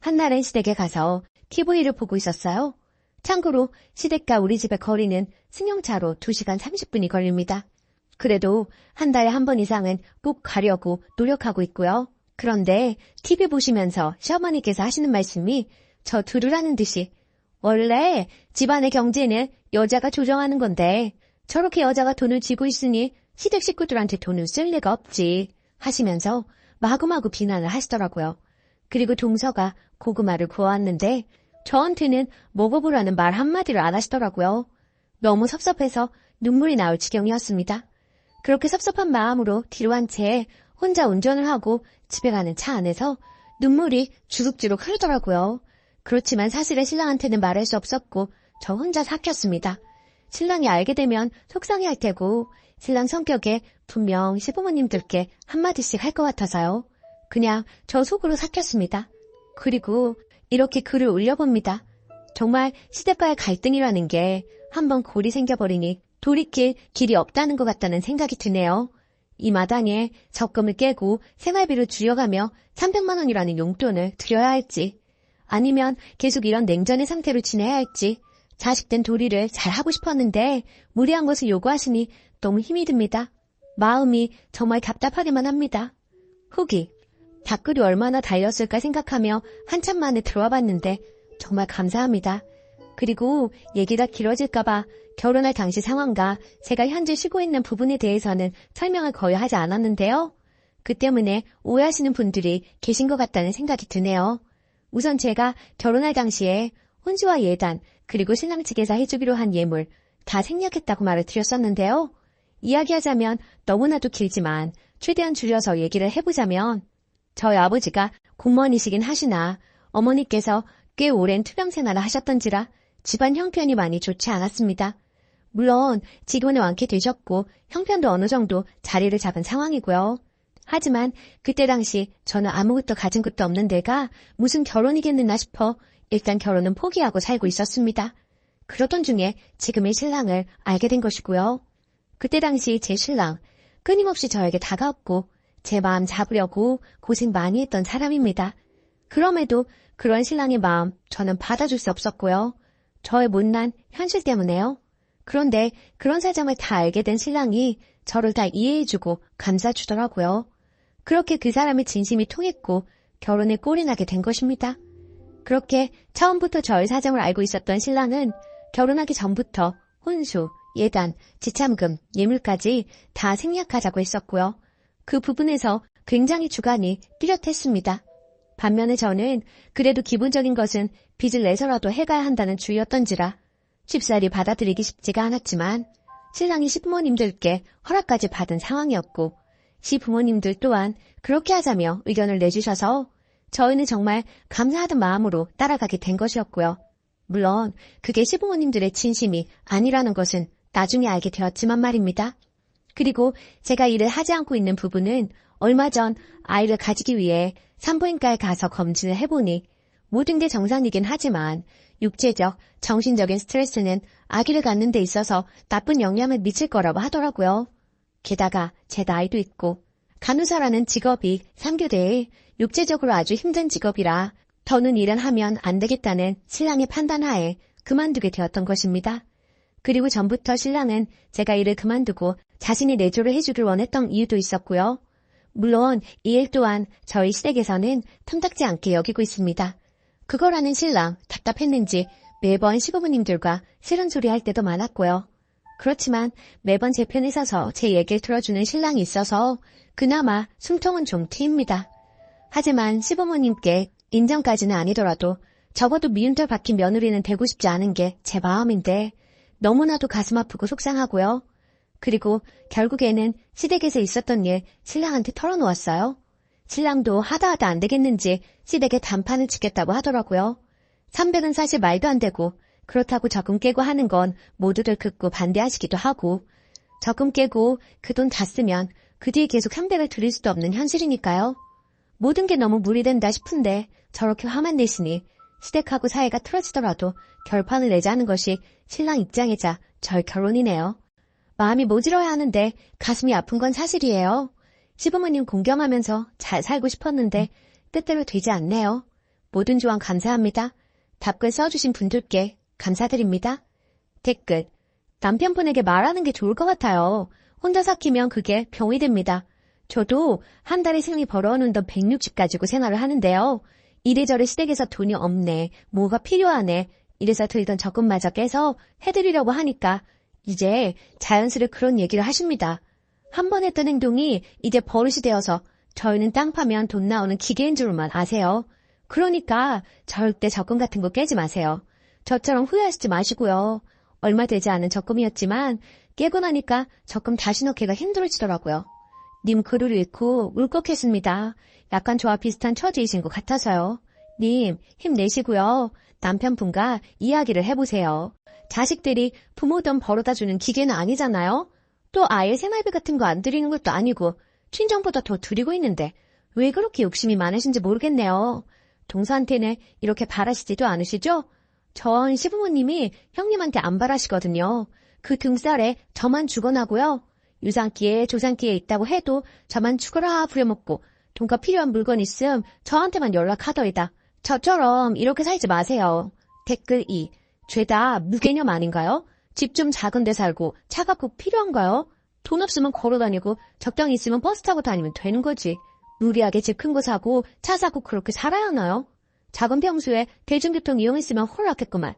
한날은 시댁에 가서 TV를 보고 있었어요. 참고로 시댁과 우리 집의 거리는 승용차로 2시간 30분이 걸립니다. 그래도 한 달에 한 번 이상은 꼭 가려고 노력하고 있고요. 그런데 TV 보시면서 시어머니께서 하시는 말씀이 저 들으라는 듯이 원래 집안의 경제는 여자가 조정하는 건데 저렇게 여자가 돈을 쥐고 있으니 시댁 식구들한테 돈을 쓸 리가 없지 하시면서 마구마구 비난을 하시더라고요. 그리고 동서가 고구마를 구워왔는데 저한테는 먹어보라는 말 한마디를 안 하시더라고요. 너무 섭섭해서 눈물이 나올 지경이었습니다. 그렇게 섭섭한 마음으로 뒤로 한 채 혼자 운전을 하고 집에 가는 차 안에서 눈물이 주룩주룩 흐르더라고요. 그렇지만 사실은 신랑한테는 말할 수 없었고 저 혼자 삭혔습니다. 신랑이 알게 되면 속상해할 테고 신랑 성격에 분명 시부모님들께 한마디씩 할 것 같아서요. 그냥 저 속으로 삭혔습니다. 그리고 이렇게 글을 올려봅니다. 정말 시댁과의 갈등이라는 게 한번 골이 생겨버리니 돌이킬 길이 없다는 것 같다는 생각이 드네요. 이 마당에 적금을 깨고 생활비를 줄여가며 300만 원이라는 용돈을 드려야 할지 아니면 계속 이런 냉전의 상태로 지내야 할지 자식된 도리를 잘하고 싶었는데 무리한 것을 요구하시니 너무 힘이 듭니다. 마음이 정말 답답하기만 합니다. 후기 댓글이 얼마나 달렸을까 생각하며 한참 만에 들어와 봤는데 정말 감사합니다. 그리고 얘기가 길어질까봐 결혼할 당시 상황과 제가 현재 쉬고 있는 부분에 대해서는 설명을 거의 하지 않았는데요. 그 때문에 오해하시는 분들이 계신 것 같다는 생각이 드네요. 우선 제가 결혼할 당시에 혼주와 예단 그리고 신랑 측에서 해주기로 한 예물 다 생략했다고 말을 드렸었는데요. 이야기하자면 너무나도 길지만 최대한 줄여서 얘기를 해보자면 저희 아버지가 공무원이시긴 하시나 어머니께서 꽤 오랜 투병 생활을 하셨던지라 집안 형편이 많이 좋지 않았습니다. 물론 지금은 완쾌되셨고 형편도 어느 정도 자리를 잡은 상황이고요. 하지만 그때 당시 저는 아무것도 가진 것도 없는 데가 무슨 결혼이겠느나 싶어 일단 결혼은 포기하고 살고 있었습니다. 그러던 중에 지금의 신랑을 알게 된 것이고요. 그때 당시 제 신랑 끊임없이 저에게 다가왔고 제 마음 잡으려고 고생 많이 했던 사람입니다. 그럼에도 그런 신랑의 마음 저는 받아줄 수 없었고요. 저의 못난 현실 때문에요. 그런데 그런 사정을 다 알게 된 신랑이 저를 다 이해해주고 감싸주더라고요. 그렇게 그 사람의 진심이 통했고 결혼에 꼴이 나게 된 것입니다. 그렇게 처음부터 저의 사정을 알고 있었던 신랑은 결혼하기 전부터 혼수, 예단, 지참금, 예물까지 다 생략하자고 했었고요. 그 부분에서 굉장히 주관이 뚜렷했습니다. 반면에 저는 그래도 기본적인 것은 빚을 내서라도 해가야 한다는 주의였던지라 쉽사리 받아들이기 쉽지가 않았지만 신랑이 시부모님들께 허락까지 받은 상황이었고 시부모님들 또한 그렇게 하자며 의견을 내주셔서 저희는 정말 감사하던 마음으로 따라가게 된 것이었고요. 물론 그게 시부모님들의 진심이 아니라는 것은 나중에 알게 되었지만 말입니다. 그리고 제가 일을 하지 않고 있는 부분은 얼마 전 아이를 가지기 위해 산부인과에 가서 검진을 해보니 모든 게 정상이긴 하지만 육체적, 정신적인 스트레스는 아기를 갖는 데 있어서 나쁜 영향을 미칠 거라고 하더라고요. 게다가 제 나이도 있고 간호사라는 직업이 3교대에 육체적으로 아주 힘든 직업이라 더는 일은 하면 안 되겠다는 신랑의 판단하에 그만두게 되었던 것입니다. 그리고 전부터 신랑은 제가 일을 그만두고 자신이 내조를 해주길 원했던 이유도 있었고요. 물론 이 일 또한 저희 시댁에서는 탐탁지 않게 여기고 있습니다. 그거라는 신랑 답답했는지 매번 시부모님들과 싫은 소리 할 때도 많았고요. 그렇지만 매번 제 편에 서서 제 얘기를 들어주는 신랑이 있어서 그나마 숨통은 좀 트입니다. 하지만 시부모님께 인정까지는 아니더라도 적어도 미운털 박힌 며느리는 되고 싶지 않은 게 제 마음인데 너무나도 가슴 아프고 속상하고요. 그리고 결국에는 시댁에서 있었던 일 신랑한테 털어놓았어요. 신랑도 하다 안 되겠는지 시댁에 단판을 치겠다고 하더라고요. 300은 사실 말도 안 되고 그렇다고 적금 깨고 하는 건 모두들 극구 반대하시기도 하고 적금 깨고 그 돈 다 쓰면 그 뒤에 계속 300을 드릴 수도 없는 현실이니까요. 모든 게 너무 무리된다 싶은데 저렇게 화만 내시니 시댁하고 사이가 틀어지더라도 결판을 내자는 것이 신랑 입장이자 절 결론이네요. 마음이 모질어야 하는데 가슴이 아픈 건 사실이에요. 시부모님 공경하면서 잘 살고 싶었는데 뜻대로 되지 않네요. 모든 조언 감사합니다. 답글 써주신 분들께 감사드립니다. 댓글: 남편분에게 말하는 게 좋을 것 같아요. 혼자 삭히면 그게 병이 됩니다. 저도 한 달에 생리 벌어오는 돈 160 가지고 생활을 하는데요. 이래저래 시댁에서 돈이 없네, 뭐가 필요하네, 이래서 들던 적금마저 깨서 해드리려고 하니까 이제 자연스레 그런 얘기를 하십니다. 한 번 했던 행동이 이제 버릇이 되어서 저희는 땅 파면 돈 나오는 기계인 줄만 아세요. 그러니까 절대 적금 같은 거 깨지 마세요. 저처럼 후회하시지 마시고요. 얼마 되지 않은 적금이었지만 깨고 나니까 적금 다시 넣기가 힘들어지더라고요. 님 글을 읽고 울컥했습니다. 약간 저와 비슷한 처지이신 것 같아서요. 님 힘내시고요. 남편분과 이야기를 해보세요. 자식들이 부모 돈 벌어다주는 기계는 아니잖아요. 또 아예 생활비 같은 거 안 드리는 것도 아니고 친정보다 더 드리고 있는데 왜 그렇게 욕심이 많으신지 모르겠네요. 동서한테는 이렇게 바라시지도 않으시죠? 전 시부모님이 형님한테 안 바라시거든요. 그 등살에 저만 죽어나고요. 유산기에 조산기에 있다고 해도 저만 죽어라 부려먹고 돈과 필요한 물건 있음 저한테만 연락하더이다. 저처럼 이렇게 살지 마세요. 댓글 2. 죄다 무개념 아닌가요? 집 좀 작은 데 살고 차가 꼭 필요한가요? 돈 없으면 걸어다니고 적당히 있으면 버스 타고 다니면 되는 거지. 무리하게 집 큰 거 사고 차 사고 그렇게 살아야 하나요? 작은 평수에 대중교통 이용했으면 홀랐겠구만.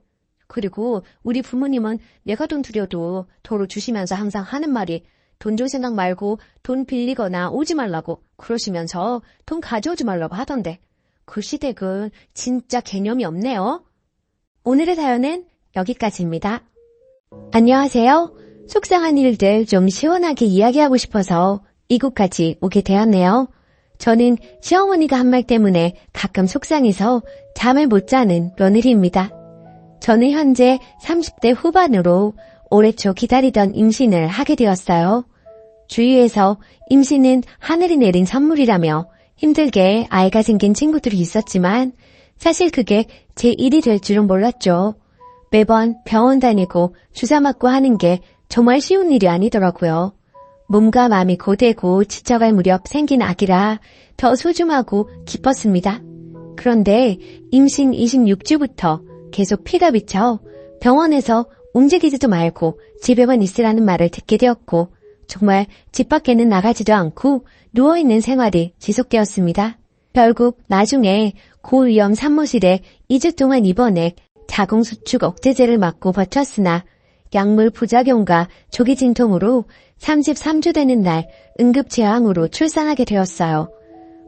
그리고 우리 부모님은 내가 돈 드려도 도로 주시면서 항상 하는 말이 돈 줄 생각 말고 돈 빌리거나 오지 말라고 그러시면서 돈 가져오지 말라고 하던데 그 시댁은 진짜 개념이 없네요. 오늘의 사연은 여기까지입니다. 안녕하세요. 속상한 일들 좀 시원하게 이야기하고 싶어서 이곳까지 오게 되었네요. 저는 시어머니가 한 말 때문에 가끔 속상해서 잠을 못 자는 며느리입니다. 저는 현재 30대 후반으로 올해 초 기다리던 임신을 하게 되었어요. 주위에서 임신은 하늘이 내린 선물이라며 힘들게 아이가 생긴 친구들이 있었지만 사실 그게 제 일이 될 줄은 몰랐죠. 매번 병원 다니고 주사 맞고 하는 게 정말 쉬운 일이 아니더라고요. 몸과 마음이 고되고 지쳐갈 무렵 생긴 아기라 더 소중하고 기뻤습니다. 그런데 임신 26주부터 계속 피가 비쳐 병원에서 움직이지도 말고 집에만 있으라는 말을 듣게 되었고 정말 집 밖에는 나가지도 않고 누워있는 생활이 지속되었습니다. 결국 나중에 고위험 산모실에 2주 동안 입원해 자궁수축 억제제를 맞고 버텼으나 약물 부작용과 조기 진통으로 33주 되는 날 응급제왕으로 출산하게 되었어요.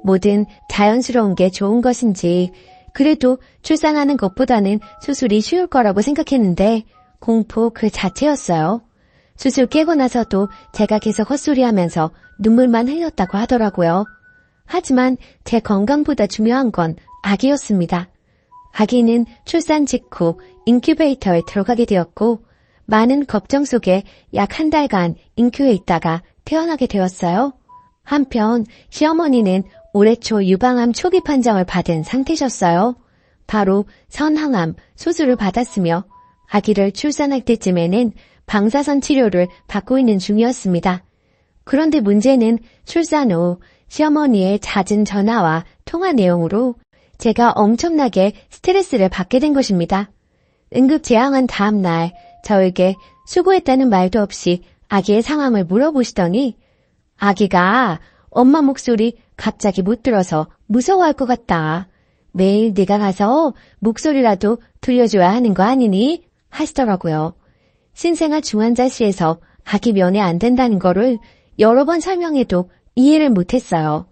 뭐든 자연스러운 게 좋은 것인지 그래도 출산하는 것보다는 수술이 쉬울 거라고 생각했는데 공포 그 자체였어요. 수술 깨고 나서도 제가 계속 헛소리하면서 눈물만 흘렸다고 하더라고요. 하지만 제 건강보다 중요한 건 아기였습니다. 아기는 출산 직후 인큐베이터에 들어가게 되었고 많은 걱정 속에 약 1달간 인큐에 있다가 태어나게 되었어요. 한편 시어머니는 올해 초 유방암 초기 판정을 받은 상태셨어요. 바로 선항암 수술을 받았으며 아기를 출산할 때쯤에는 방사선 치료를 받고 있는 중이었습니다. 그런데 문제는 출산 후 시어머니의 잦은 전화와 통화 내용으로 제가 엄청나게 스트레스를 받게 된 것입니다. 응급제왕한 다음 날 저에게 수고했다는 말도 없이 아기의 상황을 물어보시더니 아기가 엄마 목소리 갑자기 못 들어서 무서워할 것 같다. 매일 네가 가서 목소리라도 들려줘야 하는 거 아니니? 하시더라고요. 신생아 중환자실에서 아기 면회 안 된다는 거를 여러 번 설명해도 이해를 못했어요.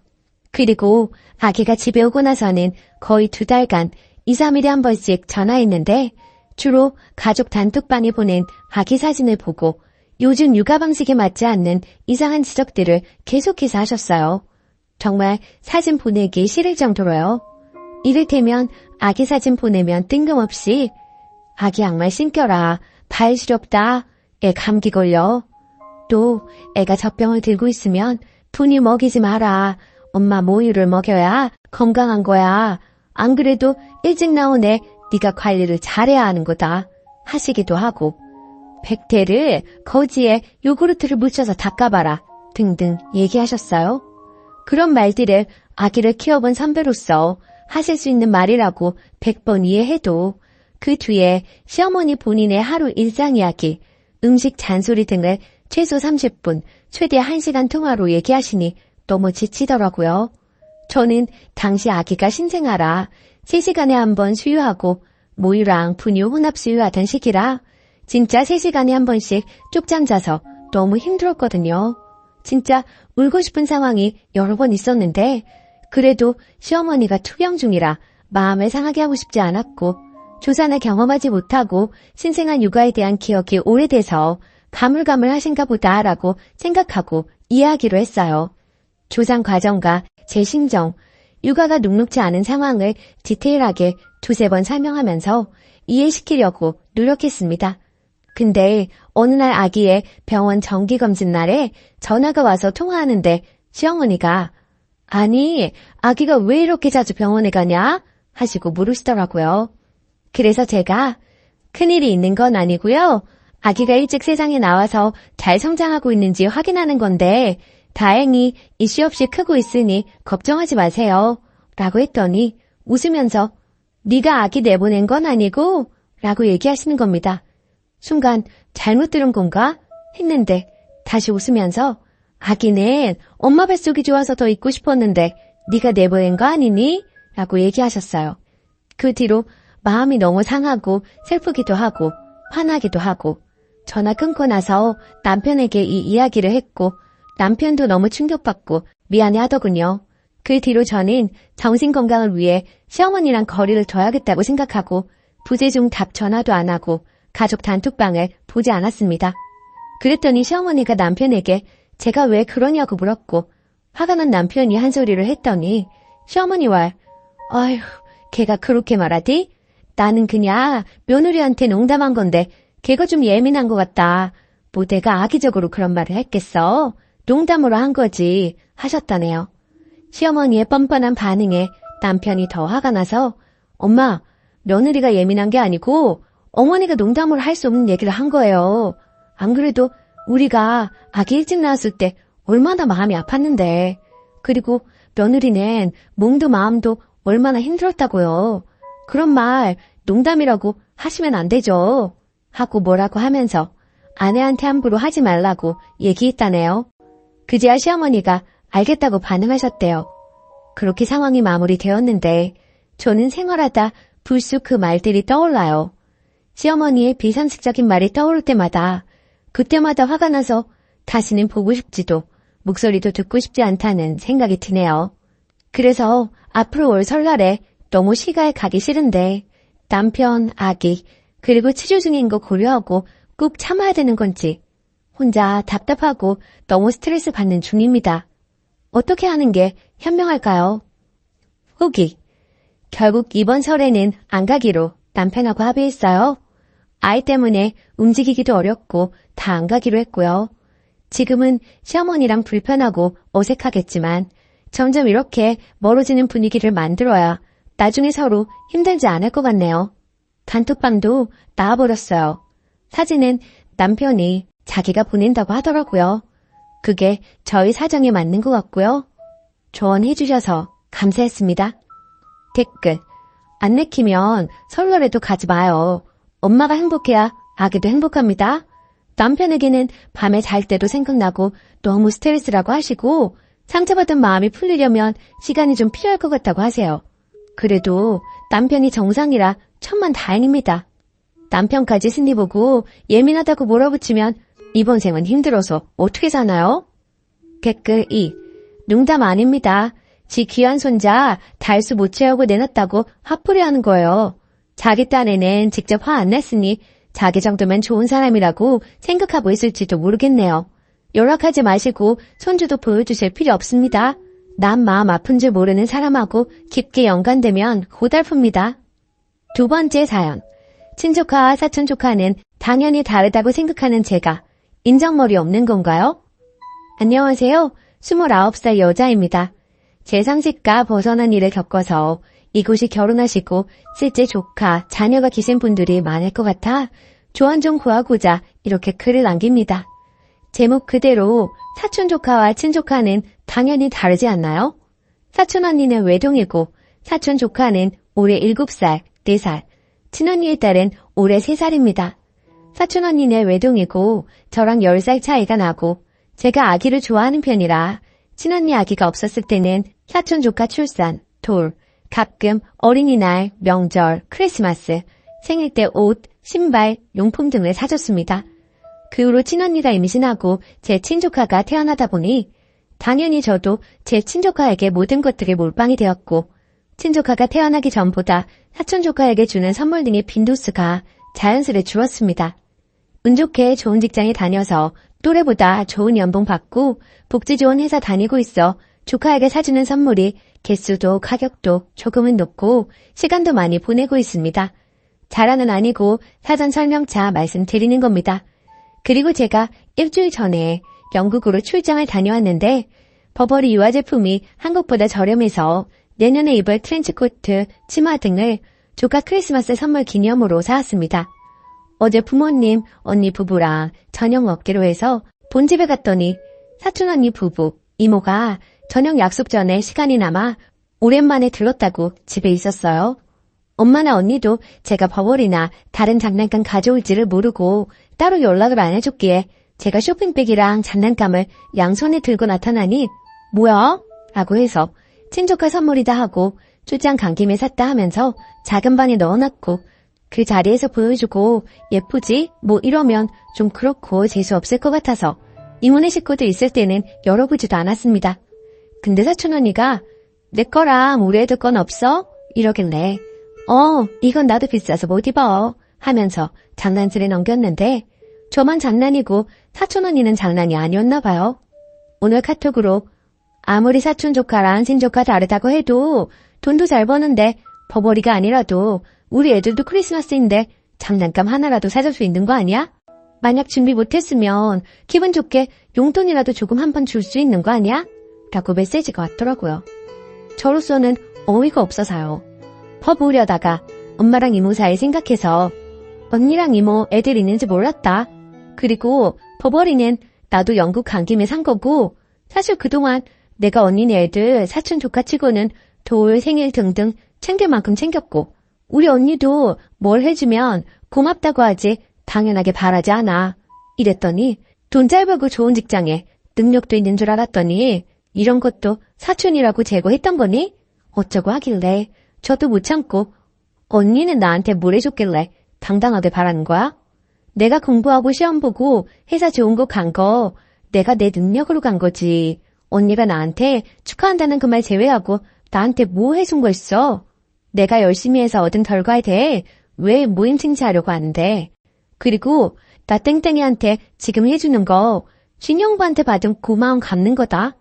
그리고 아기가 집에 오고 나서는 거의 2달간 2, 3일에 한 번씩 전화했는데 주로 가족 단톡방에 보낸 아기 사진을 보고 요즘 육아 방식에 맞지 않는 이상한 지적들을 계속해서 하셨어요. 정말 사진 보내기 싫을 정도로요. 이를테면 아기 사진 보내면 뜬금없이 아기 양말 신겨라, 발 시렵다, 애 감기 걸려. 또 애가 젖병을 들고 있으면 분유 먹이지 마라, 엄마 모유를 먹여야 건강한 거야. 안 그래도 일찍 나온 애 네가 관리를 잘해야 하는 거다 하시기도 하고 백태를 거지에 요구르트를 묻혀서 닦아봐라 등등 얘기하셨어요. 그런 말들을 아기를 키워본 선배로서 하실 수 있는 말이라고 100번 이해해도 그 뒤에 시어머니 본인의 하루 일상 이야기, 음식 잔소리 등을 최소 30분, 최대 1시간 통화로 얘기하시니 너무 지치더라고요. 저는 당시 아기가 신생아라 3시간에 한 번 수유하고 모유랑 분유 혼합 수유하던 시기라 진짜 3시간에 한 번씩 쪽잠 자서 너무 힘들었거든요. 진짜 울고 싶은 상황이 여러 번 있었는데 그래도 시어머니가 투병 중이라 마음을 상하게 하고 싶지 않았고 조산을 경험하지 못하고 신생아 육아에 대한 기억이 오래돼서 가물가물하신가 보다라고 생각하고 이해하기로 했어요. 조산 과정과 제 심정, 육아가 녹록지 않은 상황을 디테일하게 2-3번 설명하면서 이해시키려고 노력했습니다. 근데 어느 날 아기의 병원 정기검진 날에 전화가 와서 통화하는데 시어머니가 아니 아기가 왜 이렇게 자주 병원에 가냐? 하시고 물으시더라고요. 그래서 제가 큰일이 있는 건 아니고요. 아기가 일찍 세상에 나와서 잘 성장하고 있는지 확인하는 건데 다행히 이슈 없이 크고 있으니 걱정하지 마세요. 라고 했더니 웃으면서 네가 아기 내보낸 건 아니고? 라고 얘기하시는 겁니다. 순간 잘못 들은 건가? 했는데 다시 웃으면서 아기는 엄마 뱃속이 좋아서 더 있고 싶었는데 네가 내보낸 거 아니니? 라고 얘기하셨어요. 그 뒤로 마음이 너무 상하고 슬프기도 하고 화나기도 하고 전화 끊고 나서 남편에게 이 이야기를 했고 남편도 너무 충격받고 미안해 하더군요. 그 뒤로 저는 정신건강을 위해 시어머니랑 거리를 둬야겠다고 생각하고 부재중 답 전화도 안 하고 가족 단톡방을 보지 않았습니다. 그랬더니 시어머니가 남편에게 제가 왜 그러냐고 물었고 화가 난 남편이 한 소리를 했더니 시어머니와 아휴 걔가 그렇게 말하디? 나는 그냥 며느리한테 농담한 건데 걔가 좀 예민한 것 같다. 뭐 내가 악의적으로 그런 말을 했겠어? 농담으로 한 거지 하셨다네요. 시어머니의 뻔뻔한 반응에 남편이 더 화가 나서 엄마 며느리가 예민한 게 아니고 어머니가 농담으로 할 수 없는 얘기를 한 거예요. 안 그래도 우리가 아기 일찍 낳았을 때 얼마나 마음이 아팠는데 그리고 며느리는 몸도 마음도 얼마나 힘들었다고요. 그런 말 농담이라고 하시면 안 되죠. 하고 뭐라고 하면서 아내한테 함부로 하지 말라고 얘기했다네요. 그제야 시어머니가 알겠다고 반응하셨대요. 그렇게 상황이 마무리되었는데 저는 생활하다 불쑥 그 말들이 떠올라요. 시어머니의 비상식적인 말이 떠오를 때마다 그때마다 화가 나서 다시는 보고 싶지도 목소리도 듣고 싶지 않다는 생각이 드네요. 그래서 앞으로 올 설날에 너무 시가에 가기 싫은데 남편, 아기, 그리고 치료 중인 거 고려하고 꼭 참아야 되는 건지 혼자 답답하고 너무 스트레스 받는 중입니다. 어떻게 하는 게 현명할까요? 후기. 결국 이번 설에는 안 가기로 남편하고 합의했어요. 아이 때문에 움직이기도 어렵고 다 안 가기로 했고요. 지금은 시어머니랑 불편하고 어색하겠지만 점점 이렇게 멀어지는 분위기를 만들어야 나중에 서로 힘들지 않을 것 같네요. 단톡방도 나와버렸어요. 사진은 남편이 자기가 보낸다고 하더라고요. 그게 저희 사정에 맞는 것 같고요. 조언해주셔서 감사했습니다. 댓글. 안 내키면 설날에도 가지 마요. 엄마가 행복해야 아기도 행복합니다. 남편에게는 밤에 잘 때도 생각나고 너무 스트레스라고 하시고 상처받은 마음이 풀리려면 시간이 좀 필요할 것 같다고 하세요. 그래도 남편이 정상이라 천만 다행입니다. 남편까지 승리 보고 예민하다고 몰아붙이면 이번 생은 힘들어서 어떻게 사나요? 댓글 2. 농담 아닙니다. 지 귀한 손자 달수 못 채우고 내놨다고 화풀이하는 거예요. 자기 딴에는 직접 화 안 냈으니 자기 정도면 좋은 사람이라고 생각하고 있을지도 모르겠네요. 연락하지 마시고 손주도 보여주실 필요 없습니다. 남 마음 아픈 줄 모르는 사람하고 깊게 연관되면 고달픕니다. 두 번째 사연. 친조카와 사촌조카는 당연히 다르다고 생각하는 제가 인정머리 없는 건가요? 안녕하세요. 29살 여자입니다. 제 상식과 벗어난 일을 겪어서 이곳이 결혼하시고 실제 조카, 자녀가 계신 분들이 많을 것 같아 조언 좀 구하고자 이렇게 글을 남깁니다. 제목 그대로 사촌 조카와 친조카는 당연히 다르지 않나요? 사촌 언니는 외동이고 사촌 조카는 올해 7살, 4살, 친언니의 딸은 올해 3살입니다. 사촌 언니는 외동이고 저랑 10살 차이가 나고 제가 아기를 좋아하는 편이라 친언니 아기가 없었을 때는 사촌 조카 출산, 돌, 가끔 어린이날, 명절, 크리스마스, 생일 때 옷, 신발, 용품 등을 사줬습니다. 그 후로 친언니가 임신하고 제 친조카가 태어나다 보니 당연히 저도 제 친조카에게 모든 것들이 몰빵이 되었고 친조카가 태어나기 전보다 사촌조카에게 주는 선물 등의 빈도수가 자연스레 줄었습니다. 운 좋게 좋은 직장에 다녀서 또래보다 좋은 연봉 받고 복지 좋은 회사 다니고 있어 조카에게 사주는 선물이 개수도 가격도 조금은 높고 시간도 많이 보내고 있습니다. 자랑은 아니고 사전 설명차 말씀드리는 겁니다. 그리고 제가 일주일 전에 영국으로 출장을 다녀왔는데 버버리 유아 제품이 한국보다 저렴해서 내년에 입을 트렌치코트, 치마 등을 조카 크리스마스 선물 기념으로 사왔습니다. 어제 부모님, 언니 부부랑 저녁 먹기로 해서 본집에 갔더니 사촌 언니 부부, 이모가 저녁 약속 전에 시간이 남아 오랜만에 들렀다고 집에 있었어요. 엄마나 언니도 제가 버버리나 다른 장난감 가져올지를 모르고 따로 연락을 안 해줬기에 제가 쇼핑백이랑 장난감을 양손에 들고 나타나니 뭐야? 라고 해서 친조카 선물이다 하고 출장 간 김에 샀다 하면서 작은 방에 넣어놨고 그 자리에서 보여주고 예쁘지? 뭐 이러면 좀 그렇고 재수없을 것 같아서 이모네 식구들 있을 때는 열어보지도 않았습니다. 근데 사촌 언니가 내 거랑 우리 애들 건 없어? 이러길래 이건 나도 비싸서 못 입어 하면서 장난질에 넘겼는데 저만 장난이고 사촌 언니는 장난이 아니었나 봐요. 오늘 카톡으로 아무리 사촌 조카랑 친조카 다르다고 해도 돈도 잘 버는데 버버리가 아니라도 우리 애들도 크리스마스인데 장난감 하나라도 사줄 수 있는 거 아니야? 만약 준비 못했으면 기분 좋게 용돈이라도 조금 한 번 줄 수 있는 거 아니야? 라고 메시지가 왔더라고요. 저로서는 어이가 없어서요. 퍼부으려다가 엄마랑 이모 사이 생각해서 언니랑 이모 애들 있는지 몰랐다. 그리고 버버리는 나도 영국 간 김에 산 거고 사실 그동안 내가 언니네 애들 사촌 조카 치고는 돌, 생일 등등 챙길 만큼 챙겼고 우리 언니도 뭘 해주면 고맙다고 하지 당연하게 바라지 않아. 이랬더니 돈 잘 벌고 좋은 직장에 능력도 있는 줄 알았더니 이런 것도 사촌이라고 제거했던 거니? 어쩌고 하길래 저도 못 참고 언니는 나한테 뭘 해줬길래 당당하게 바라는 거야? 내가 공부하고 시험 보고 회사 좋은 곳 간 거 내가 내 능력으로 간 거지. 언니가 나한테 축하한다는 그 말 제외하고 나한테 뭐 해준 거 있어? 내가 열심히 해서 얻은 결과에 대해 왜 모임 칭찬하려고 하는데. 그리고 나 땡땡이한테 지금 해주는 거 진영부한테 받은 고마움 갚는 거다.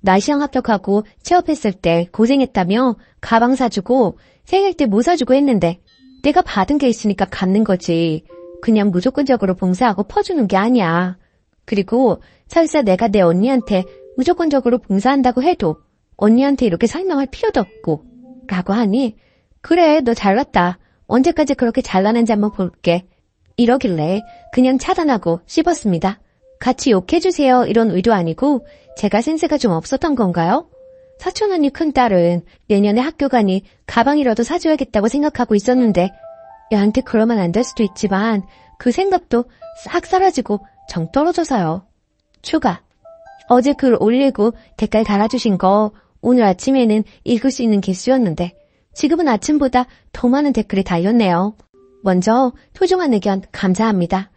나 시험 합격하고 취업했을 때 고생했다며 가방 사주고 생일 때 뭐 사주고 했는데 내가 받은 게 있으니까 갚는 거지. 그냥 무조건적으로 봉사하고 퍼주는 게 아니야. 그리고 설사 내가 내 언니한테 무조건적으로 봉사한다고 해도 언니한테 이렇게 설명할 필요도 없고 라고 하니 그래 너 잘났다. 언제까지 그렇게 잘나는지 한번 볼게. 이러길래 그냥 차단하고 씹었습니다. 같이 욕해주세요 이런 의도 아니고 제가 센스가 좀 없었던 건가요? 사촌 언니 큰딸은 내년에 학교 가니 가방이라도 사줘야겠다고 생각하고 있었는데 얘한테 그러면 안 될 수도 있지만 그 생각도 싹 사라지고 정 떨어져서요. 추가. 어제 글 올리고 댓글 달아주신 거 오늘 아침에는 읽을 수 있는 개수였는데 지금은 아침보다 더 많은 댓글이 달렸네요. 먼저 소중한 의견 감사합니다.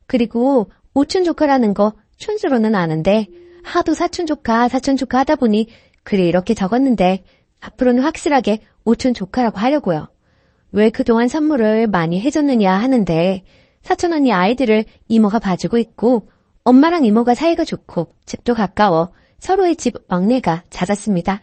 그리고 오춘 조카라는 거 촌스로는 아는데 하도 사촌 조카 하다 보니 글이 이렇게 적었는데 앞으로는 확실하게 오춘 조카라고 하려고요. 왜 그동안 선물을 많이 해줬느냐 하는데 사촌 언니 아이들을 이모가 봐주고 있고 엄마랑 이모가 사이가 좋고 집도 가까워 서로의 집 막내가 잦았습니다.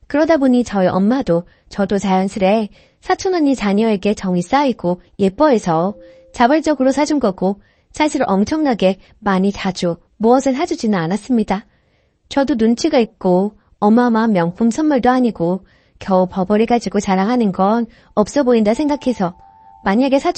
그러다 보니 저희 엄마도 저도 자연스레 사촌 언니 자녀에게 정이 쌓이고 예뻐해서 자발적으로 사준 거고 사실 엄청나게 많이 자주 무엇을 사주지는 않았습니다. 저도 눈치가 있고 어마어마한 명품 선물도 아니고 겨우 버버리 가지고 자랑하는 건 없어 보인다 생각해서 만약에 사촌